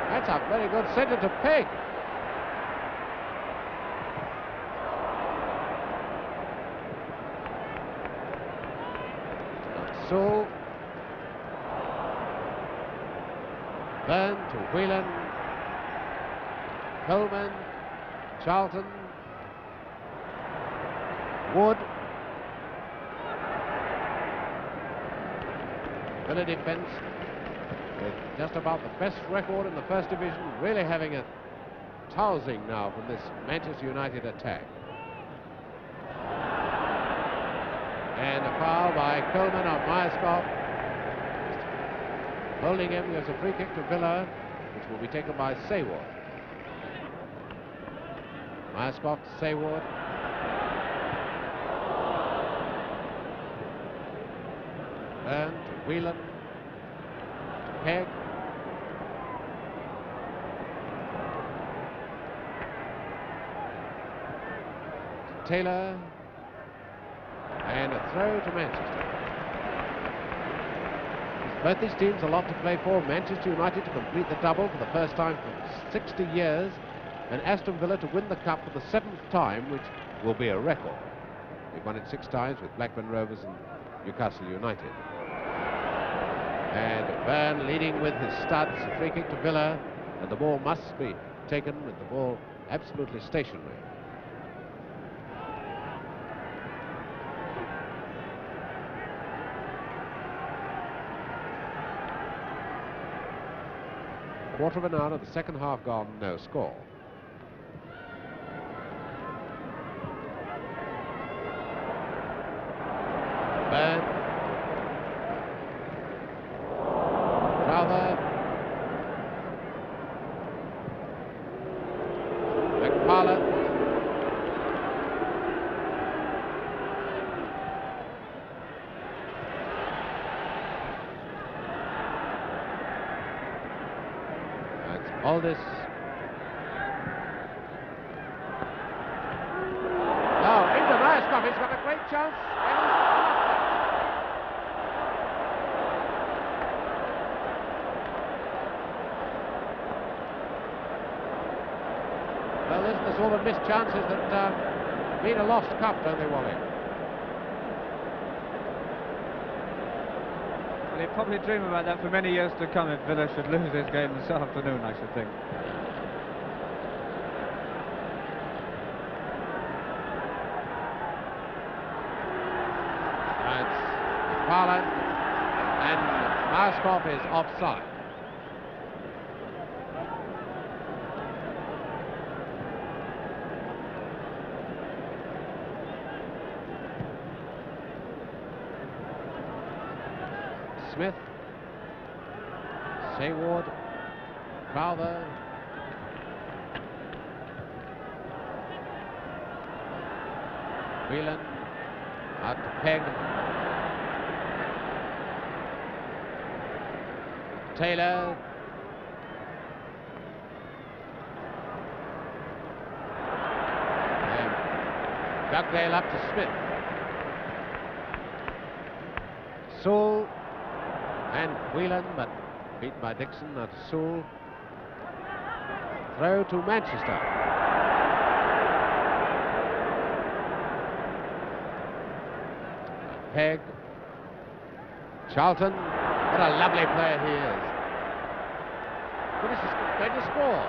That's a very good centre to Peg. Sewell. Byrne to Whelan. Coleman. Charlton. Wood. Villa defence with just about the best record in the First Division, really having a tousing now from this Manchester United attack. And a foul by Coleman on Myerscough. Holding him, there's a free kick to Villa, which will be taken by Sayward. Myerscough to Sayward. Byrne to Whelan. To Pegg. To Taylor. And a throw to Manchester. Both these teams a lot to play for. Manchester United to complete the double for the first time for 60 years, and Aston Villa to win the cup for the 7th time, which will be a record. They've won it 6 times with Blackburn Rovers and Newcastle United. And Byrne leading with his studs, a free kick to Villa, and the ball must be taken with the ball absolutely stationary. Quarter of an hour of the second half gone, no score. Byrne. Crowther. McParland. Aldis. Now into Myerscough, he's got a great chance. Well, this is the sort of missed chances that mean a lost cup, don't they, Wally?
Well, he'll probably dream about that for many years to come if Villa should lose this game this afternoon, I should think.
That's McParland, and Myerscough is offside. Smith, Sayward, Crowther, Whelan, out to Pegg, Taylor, and Dugdale up to Smith. Sewell and Whelan, but beaten by Dixon. Now to Sewell. Throw to Manchester. Pegg. Charlton. What a lovely player he is. This is going to score.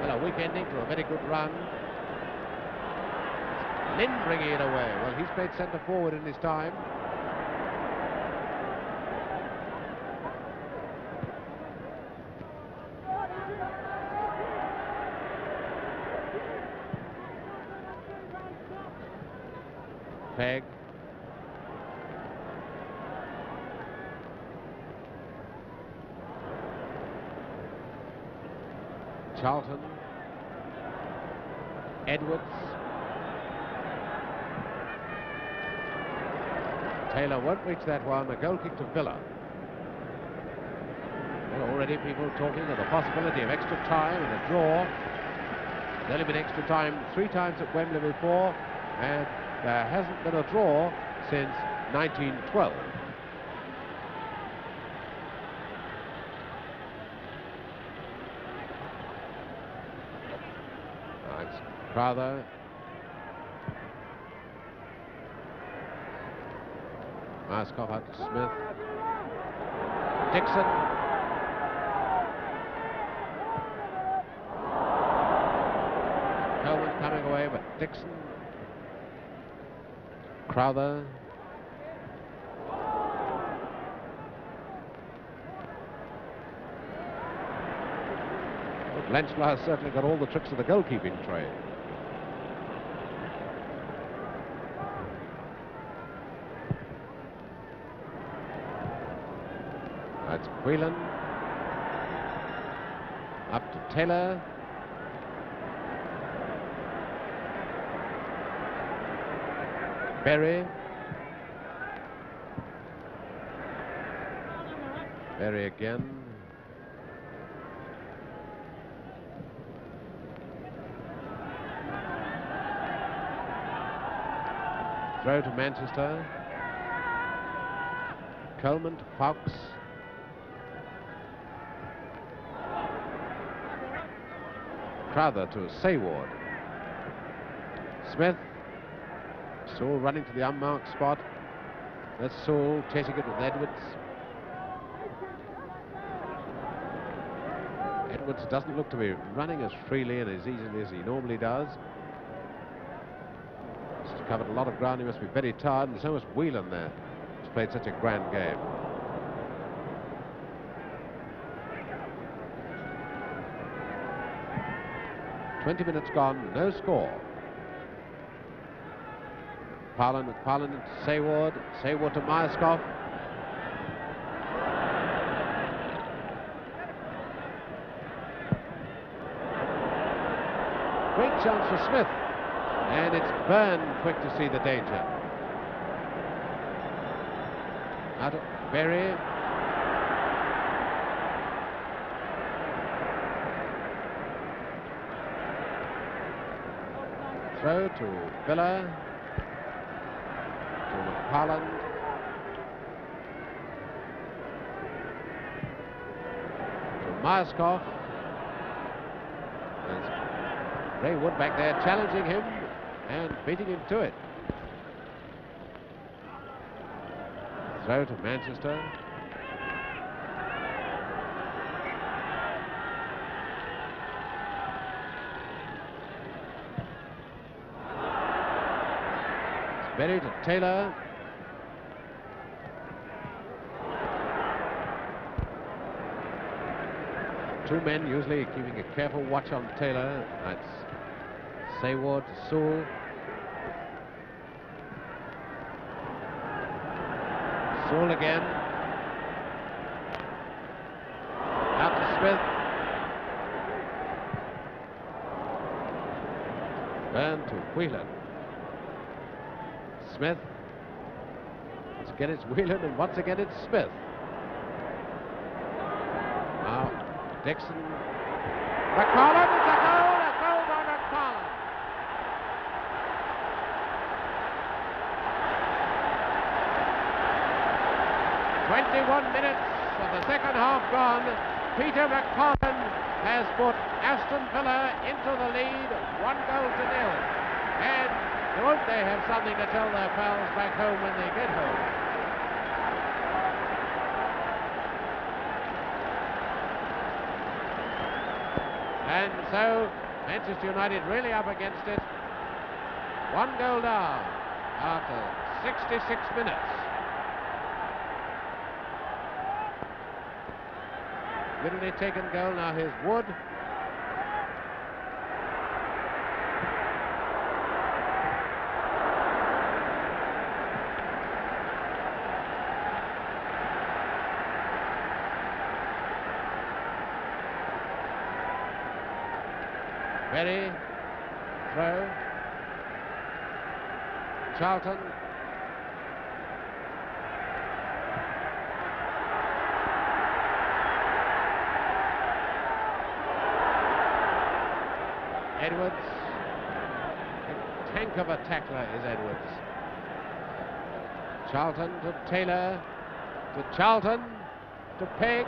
Well, a weak ending to a very good run. Lynn bringing it away. Well, he's played centre forward in his time. Pegg. Charlton. Edwards. Taylor won't reach that one. A goal kick to Villa. Well, already people talking of the possibility of extra time and a draw. There's only been extra time 3 times at Wembley before, and there hasn't been a draw since 1912. It's Crowther. Maskov out to Smith. Dixon. Coleman coming away, but Dixon. Crowther. Well, Blanchflower certainly got all the tricks of the goalkeeping trade. That's Whelan. Up to Taylor. Berry. Berry again. Throw to Manchester. Coleman to Fox. Crowther to Sayward. Smith. Sewell running to the unmarked spot. That's Sewell chasing it with Edwards. Edwards doesn't look to be running as freely and as easily as he normally does. He's covered a lot of ground. He must be very tired, and so must Whelan there. He's played such a grand game. "20 minutes gone, no score." McParland to Sayward. Sayward to Myerscough. Great chance for Smith. And it's Byrne quick to see the danger. Out of Berry. Throw to Villa. To McParland. To Myerscough. There's Ray Wood back there challenging him and beating him to it. Throw to Manchester. Berry to Taylor. Two men usually keeping a careful watch on Taylor. That's Sayward to Sewell. Sewell again. Out to Smith. Byrne to Whelan. Smith. Once again it's Whelan, and once again it's Smith. Now Dixon. McParland, it's a goal by McParland. 21 minutes of the second half gone. Peter McParland has put Aston Villa into the lead, 1-0. And won't they have something to tell their pals back home when they get home? And so Manchester United really up against it. 1-0 down after 66 minutes. Beautifully taken goal. Now here's Wood. Berry, throw. Charlton. Edwards. A tank of a tackler is Edwards. Charlton to Taylor. To Charlton. To Pegg.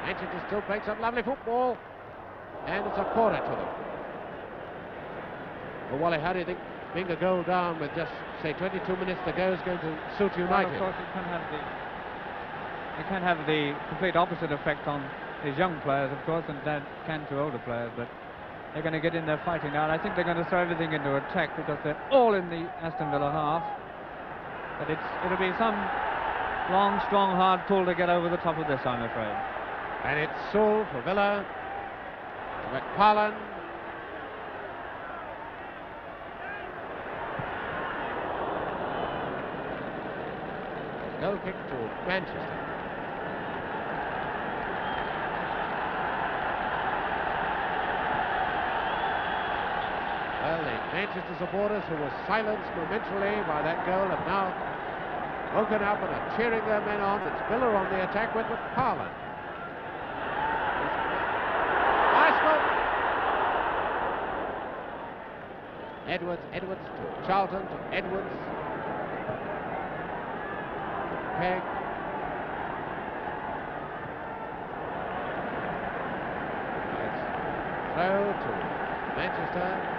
Manchester still playing some lovely football. And it's a corner to them. Well, Wally, how do you think being a goal down with just, say, 22 minutes to go is going to suit United?
Well, of course, it can have the complete opposite effect on his young players, of course, and that can to older players, but they're going to get in there fighting now, and I think they're going to throw everything into attack because they're all in the Aston Villa half. But it'll be some long, strong, hard pull to get over the top of this, I'm afraid.
And it's Sewell for Villa. McParland. Goal kick to Manchester. Well, the Manchester supporters who were silenced momentarily by that goal have now woken up and are cheering their men on. It's Villa on the attack with McParland. Edwards to Charlton, to Edwards. Pegg. Throw to Manchester.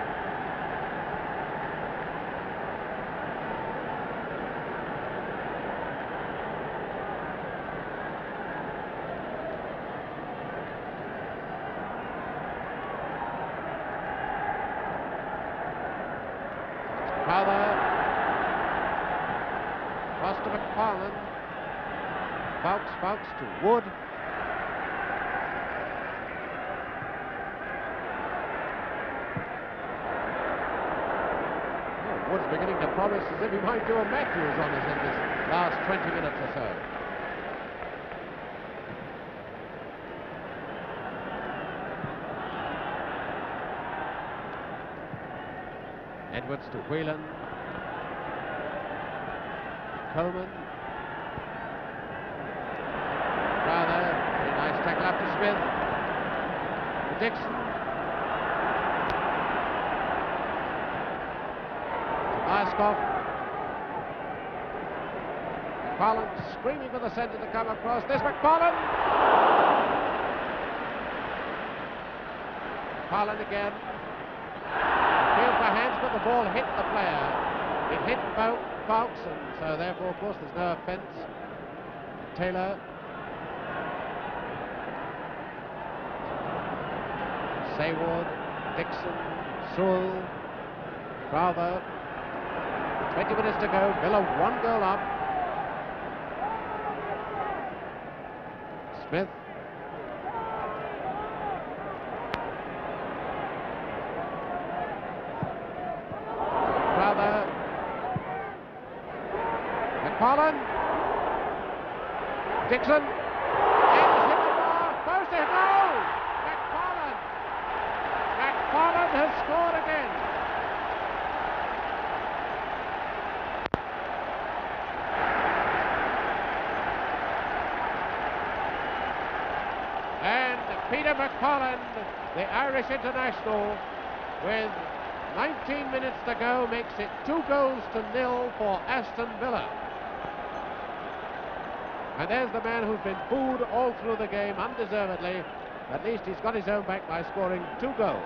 Cross to McParland. Bounce to Wood. Oh, Wood's beginning to promise as if he might do a Matthews on us in this last 20 minutes or so. Edwards to Whelan. Coleman. Rather, very nice tackle up to Smith. To Dixon. To Myskov. McParland screaming for the centre to come across. There's McParland. McParland again. Field for hands, but the ball hit the player. It hit Fawkes, and so therefore, of course, there's no offence. Taylor. Sayward, Dixon, Sewell, Crowther. 20 minutes to go. Villa 1-0 up. Smith. Crowther. McParland. Dixon. And hit the bar. Post it. No! McParland. McParland has scored again. And Peter McParland, the Irish international, with 19 minutes to go, makes it 2-0 for Aston Villa. And there's the man who's been booed all through the game, undeservedly. At least he's got his own back by scoring 2 goals.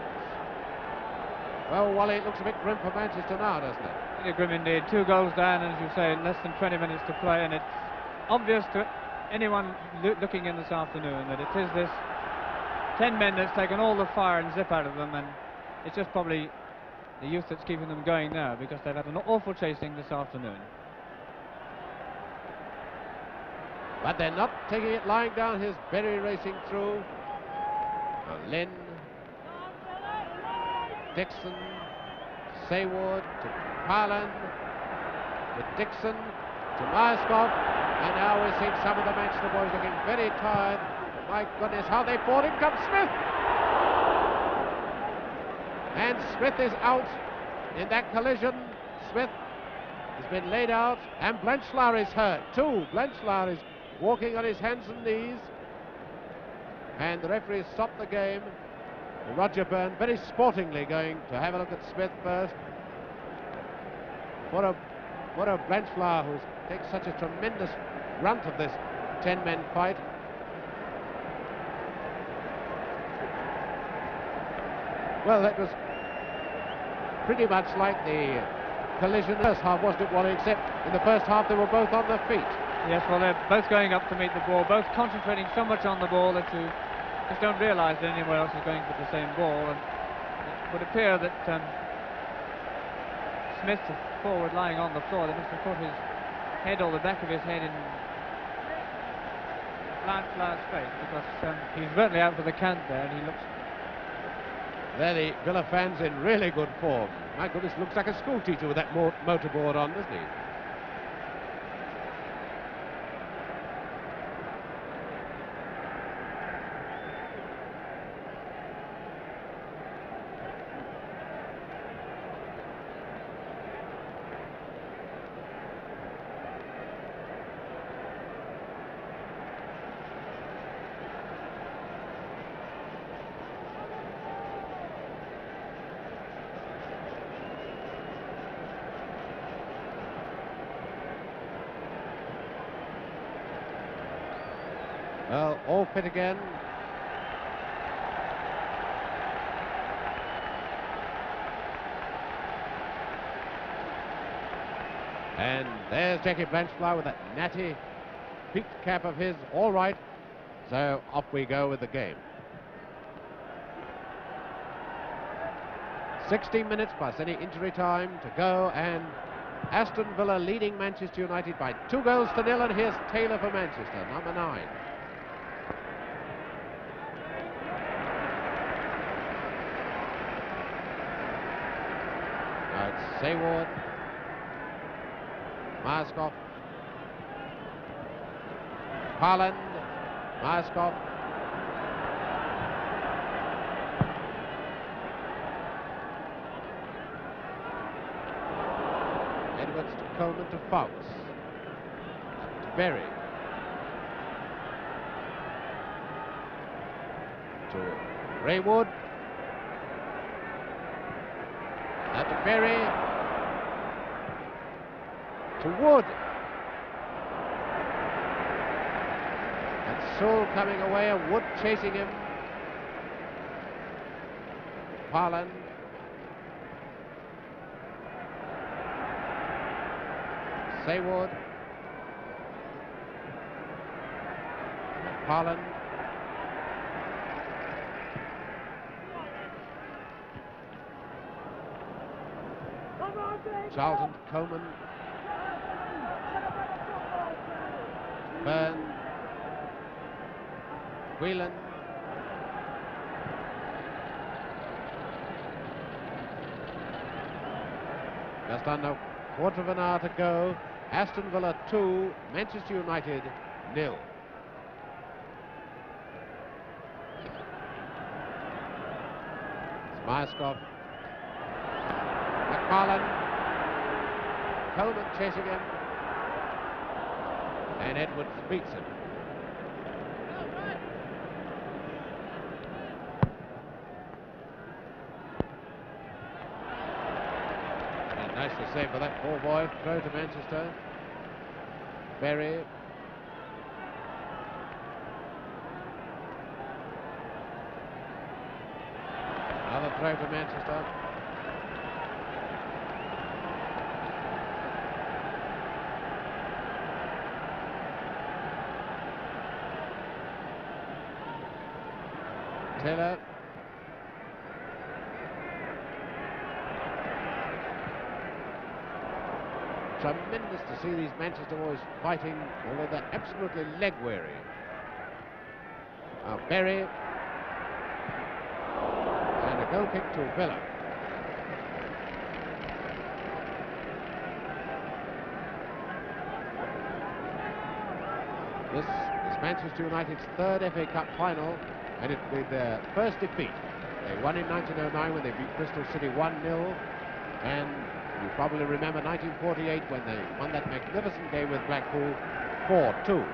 Well, Wally, it looks a bit grim for Manchester now, doesn't it?
Very grim indeed. 2 goals down, and as you say, in less than 20 minutes to play, and it's obvious to anyone looking in this afternoon that it is this 10 men that's taken all the fire and zip out of them, and it's just probably the youth that's keeping them going now, because they've had an awful chasing this afternoon.
But they're not taking it lying down. Here's Berry racing through. Lynn, Dixon, Sayward to Parland, to Dixon, to Myerscough, and now we're seeing some of the Manchester boys looking very tired. My goodness, how they fought! In comes Smith! And Smith is out in that collision. Smith has been laid out, and Blanchflower is hurt too. Blanchflower is walking on his hands and knees, and the referee has stopped the game. Roger Byrne very sportingly going to have a look at Smith first. What a Blanchflower who's taken such a tremendous brunt of this 10-men fight. Well, that was pretty much like the collision in the first half, wasn't it, Wally? Except in the first half they were both on their feet.
Yes, well, they're both going up to meet the ball, both concentrating so much on the ball that you just don't realise that anyone else is going for the same ball. And it would appear that Smith, forward, lying on the floor, they must have put his head or the back of his head in Blanchflower's face, because he's certainly out for the count there, and he looks...
There the Villa fans in really good form. My goodness, looks like a school teacher with that motorboard on, doesn't he? Well, all fit again. And there's Jackie Blanchflower with that natty peaked cap of his. All right, so off we go with the game. 16 minutes plus any injury time to go, and Aston Villa leading Manchester United by 2 goals to 0, and here's Taylor for Manchester, number 9. Now it's Sayward, Myerscough, Parland, Myerscough, Edwards to Coleman to Fox, to Berry, to Raywood, now to Berry, to Wood, and Sewell coming away, and Wood chasing him. Parland, Sayward, Parland, Charlton, Coleman, Byrne, Whelan, just under a quarter of an hour to go. Aston Villa 2, Manchester United 0. It's Myerscough, McParland, Coleman chasing him, and Edwards beats him. And nicely saved for that poor boy. Throw to Manchester. Berry. Another throw to Manchester. Taylor. Tremendous to see these Manchester boys fighting, although they're absolutely leg weary. Now Berry, and a goal kick to Villa. This is Manchester United's third FA Cup final, and it will be their first defeat. They won in 1909 when they beat Bristol City 1-0, and you probably remember 1948 when they won that magnificent game with Blackpool 4-2.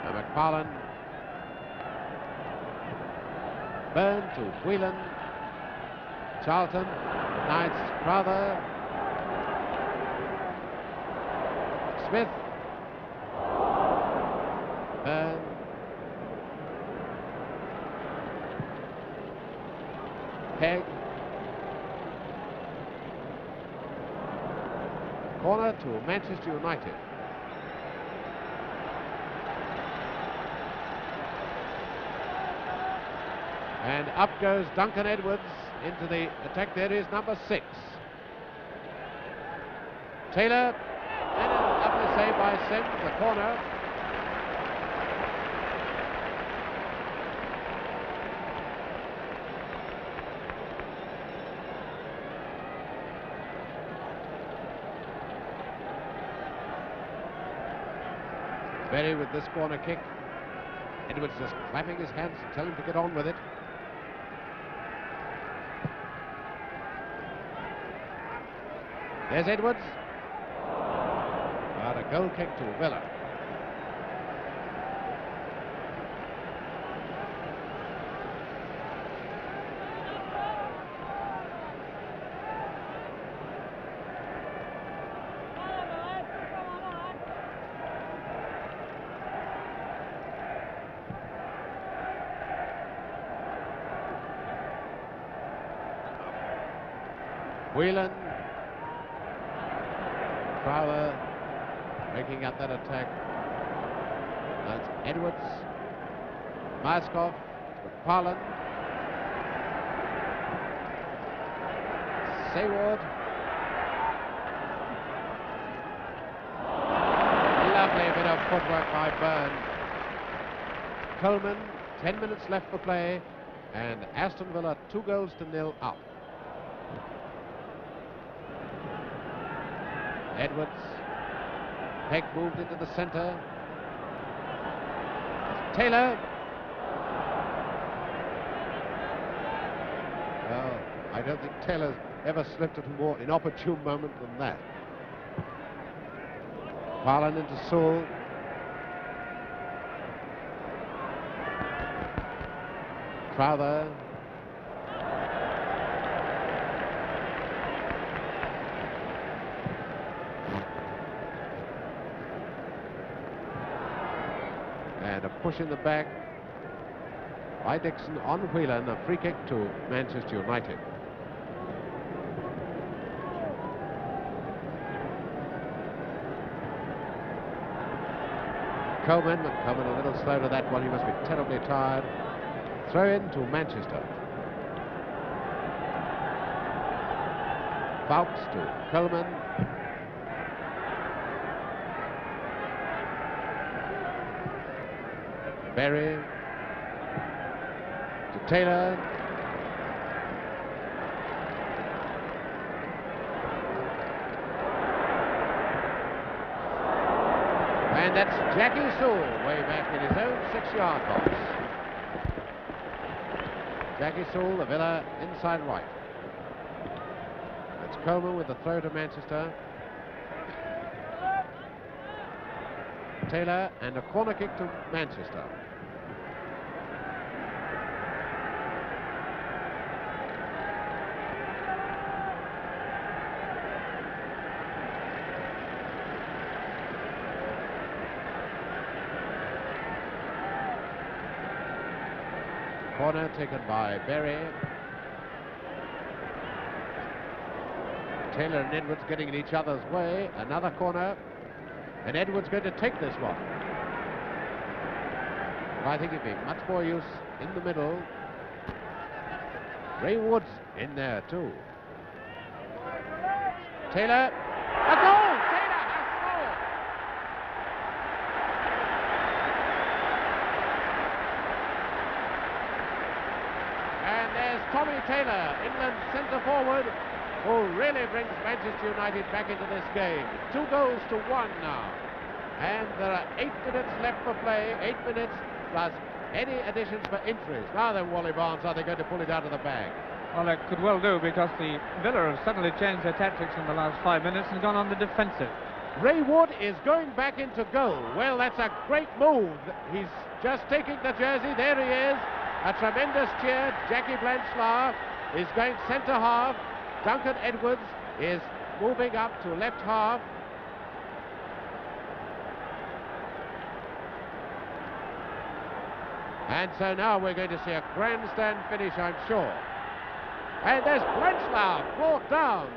Now McParland, Byrne to Whelan, Charlton, Knights, Crowther, Smith, Byrne, Pegg, corner to Manchester United. And up goes Duncan Edwards into the attack. There is number 6. Taylor, and a lovely save by Sims, the corner. Berry with this corner kick. Edwards just clapping his hands and telling him to get on with it. There's Edwards. And a goal kick to Villa. Whelan, Crowther breaking up that attack. That's Edwards, Maskov, McParland, Sayward. Lovely bit of footwork by Byrne. Coleman, 10 minutes left for play, and Aston Villa 2-0 up. Edwards, Pegg moved into the centre. Taylor. Well, I don't think Taylor's ever slipped at a more inopportune moment than that. Parlin into Sewell. Crowther. And a push in the back by Dixon on Whelan, a free kick to Manchester United. Coleman a little slow to that one, he must be terribly tired. Throw in to Manchester. Fawkes to Coleman. Berry to Taylor. And that's Jackie Sewell way back in his own 6-yard box. Jackie Sewell, the Villa inside right. That's Coleman with the throw to Manchester. Taylor, and a corner kick to Manchester. Corner taken by Berry. Taylor and Edwards getting in each other's way. Another corner. And Edwards going to take this one. I think it'd be much more use in the middle. Ray Wood's in there too. Taylor. A goal! Taylor has scored! And there's Tommy Taylor, England's centre forward, who really brings Manchester United back into this game. 2 goals to 1 now. And there are 8 minutes left for play, 8 minutes plus any additions for injuries. Now then, Wally Barnes, are they going to pull it out of the bag?
Well, it could well do, because the Villa have suddenly changed their tactics in the last 5 minutes and gone on the defensive.
Ray Wood is going back into goal. Well, that's a great move. He's just taking the jersey. There he is. A tremendous cheer. Jackie Blanchflower is going centre half. Duncan Edwards is moving up to left half. And so now we're going to see a grandstand finish, I'm sure. And there's Blanchflower brought down.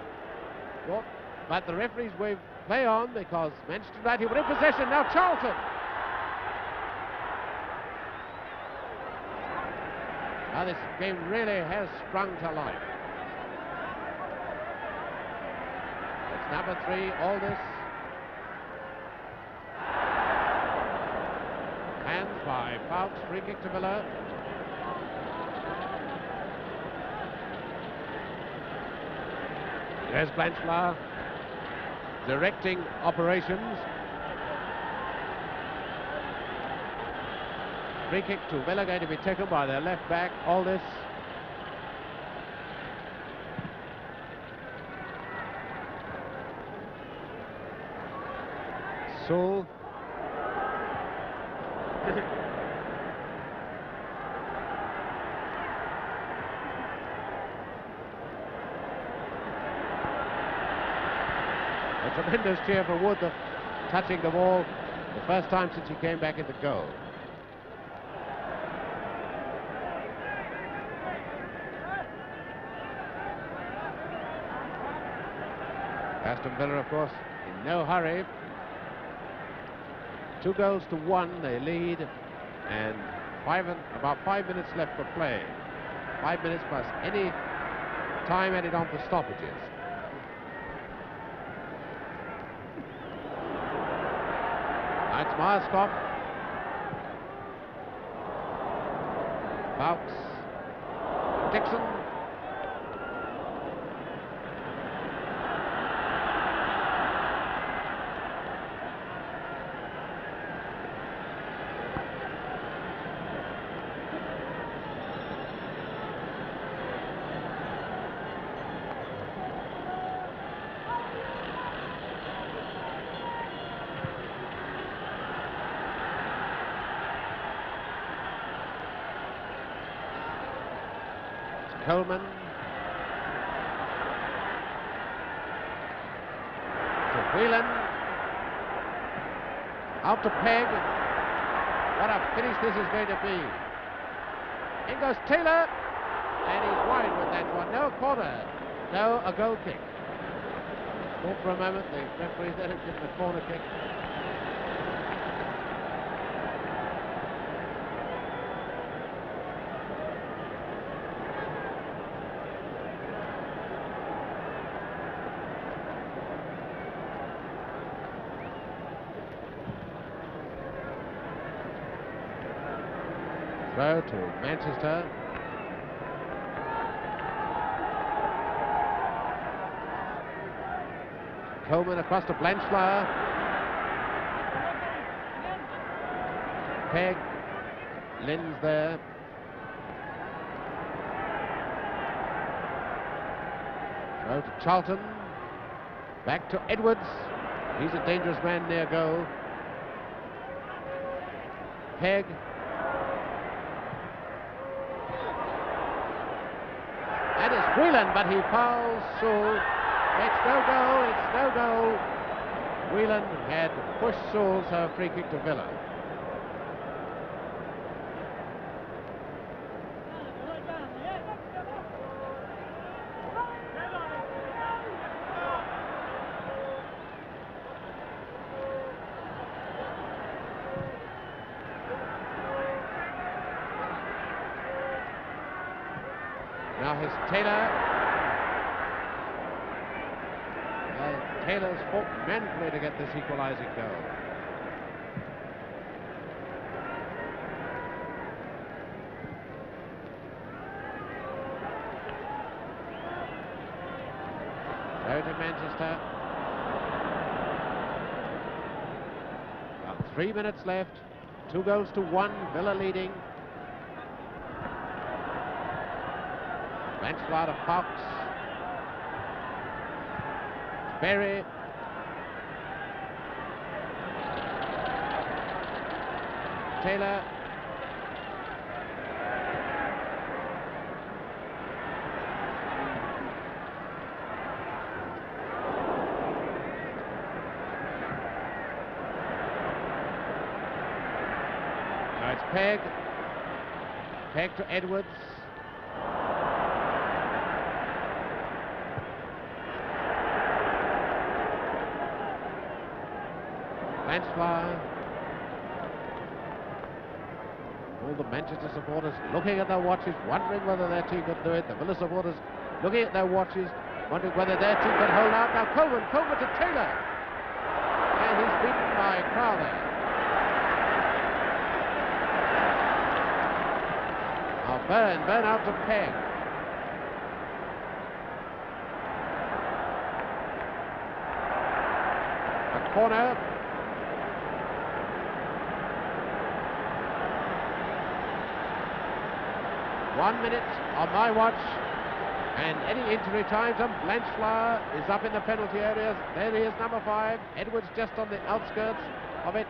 But the referees wave play on because Manchester United were in possession. Now Charlton. Now this game really has sprung to life. It's number 3, Aldous. Hands by Fouts, free kick to Villa. There's Blanchflower directing operations. Free kick to Villa, going to be taken by their left back, Aldous. Sewell. A tremendous cheer for Wood, touching the ball the first time since he came back into goal. Aston Villa, of course, in no hurry. 2 goals to 1, they lead, and about 5 minutes left for play. 5 minutes plus any time added on for stoppages. That's Myerscough. Fouts. Dixon. Coleman. To Whelan. Out to Pegg. What a finish this is going to be. In goes Taylor. And he's wide with that one. No corner. No, a goal kick. Thought for a moment the referee let him give the corner kick. Throw to Manchester. Coleman across to Blanchflower. Pegg. Lynn's there. Throw to Charlton. Back to Edwards. He's a dangerous man near goal. Pegg. And it's Whelan, but he fouls Sewell. It's no goal, it's no goal. Whelan had pushed Sewell, so a free kick to Villa. here's Taylor. Well, Taylor's fought manfully to get this equalising goal. Go to Manchester. Well, 3 minutes left. 2-1, Villa leading. Blanchflower to Fox. Berry. Taylor. Now it's Pegg. Pegg to Edwards. Blanchflower. All the Manchester supporters looking at their watches, wondering whether their team could do it. The Villa supporters looking at their watches, wondering whether their team can hold out. Now Coleman to Taylor. And he's beaten by Crowther. Now Burn out to Pegg. A corner. 1 minute on my watch, and any injury times, and Blanchflower is up in the penalty areas. There he is, number 5. Edwards just on the outskirts of it.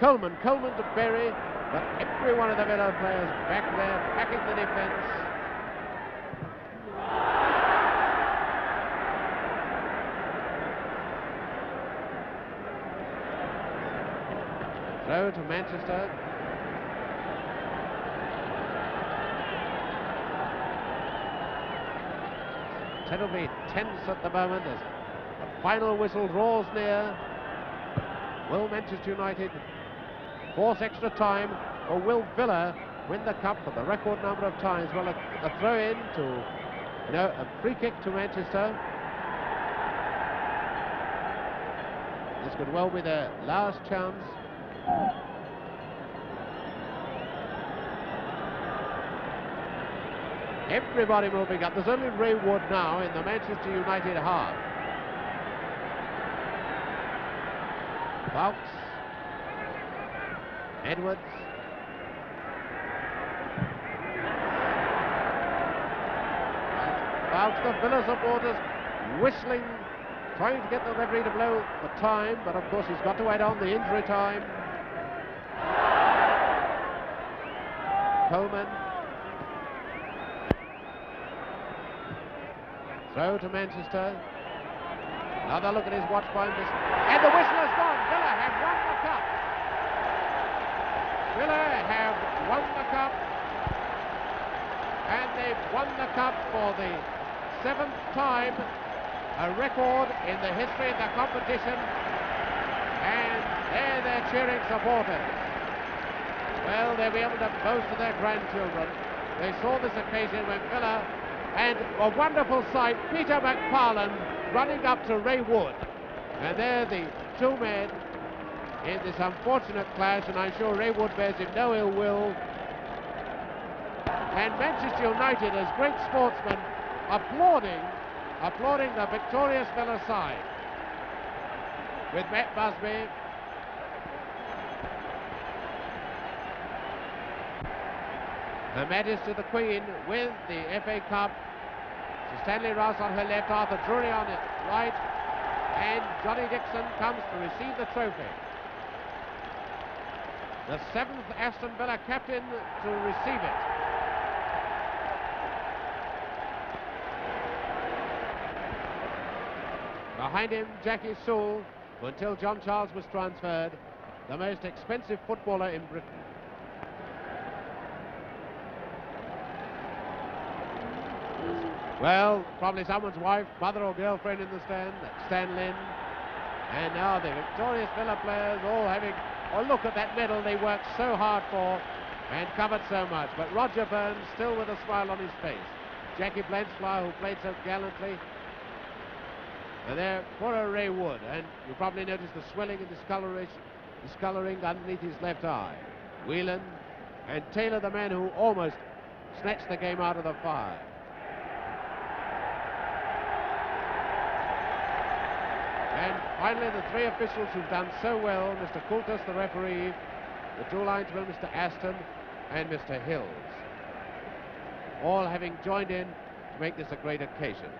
Coleman to Berry, but every one of the Villa players back there, backing the defence. Throw to Manchester. It'll be tense at the moment as the final whistle draws near. Will Manchester United force extra time, or will Villa win the cup for the record number of times? Well, a throw-in to, a free kick to Manchester. This could well be their last chance. Everybody moving up. There's only Ray Wood now in the Manchester United half. Fox. Edwards. Fox, the Villa supporters whistling, trying to get the referee to blow the time, but of course he's got to add on the injury time. Coleman. Throw to Manchester. Another look at his watch by him. And the whistle has gone. Villa have won the cup. Villa have won the cup. And they've won the cup for the 7th time. A record in the history of the competition. And there they're cheering supporters. Well, they'll be able to boast to their grandchildren. They saw this occasion when Villa, and a wonderful sight, Peter McParland running up to Ray Wood. And they're the two men in this unfortunate clash, and I'm sure Ray Wood bears him no ill will. And Manchester United, as great sportsmen, applauding the victorious Villa side. With Matt Busby. Her Majesty the Queen with the FA Cup. Sir Stanley Rouse on her left, Arthur Drury on it right, and Johnny Dixon comes to receive the trophy. The 7th Aston Villa captain to receive it. Behind him, Jackie Sewell, who until John Charles was transferred, the most expensive footballer in Britain. Well, probably someone's wife, mother or girlfriend in the stand. That's Stan Lynn. And now the victorious Villa players all having a look at that medal they worked so hard for. and covered so much. But Roger Burns still with a smile on his face. Jackie Blanchflower, who played so gallantly. And there, poor Ray Wood, and you probably noticed the swelling and discoloring underneath his left eye. Whelan and Taylor, the man who almost snatched the game out of the fire. And finally, the three officials who've done so well, Mr. Coultus, the referee, the two linesmen, Mr. Aston and Mr. Hills, all having joined in to make this a great occasion.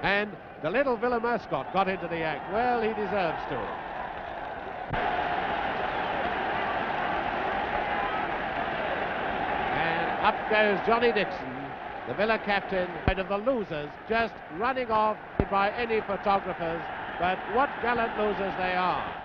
And the little Villa mascot got into the act. Well, he deserves to. And up goes Johnny Dixon, the Villa captain, and of the losers, just running off by any photographers. But what gallant losers they are.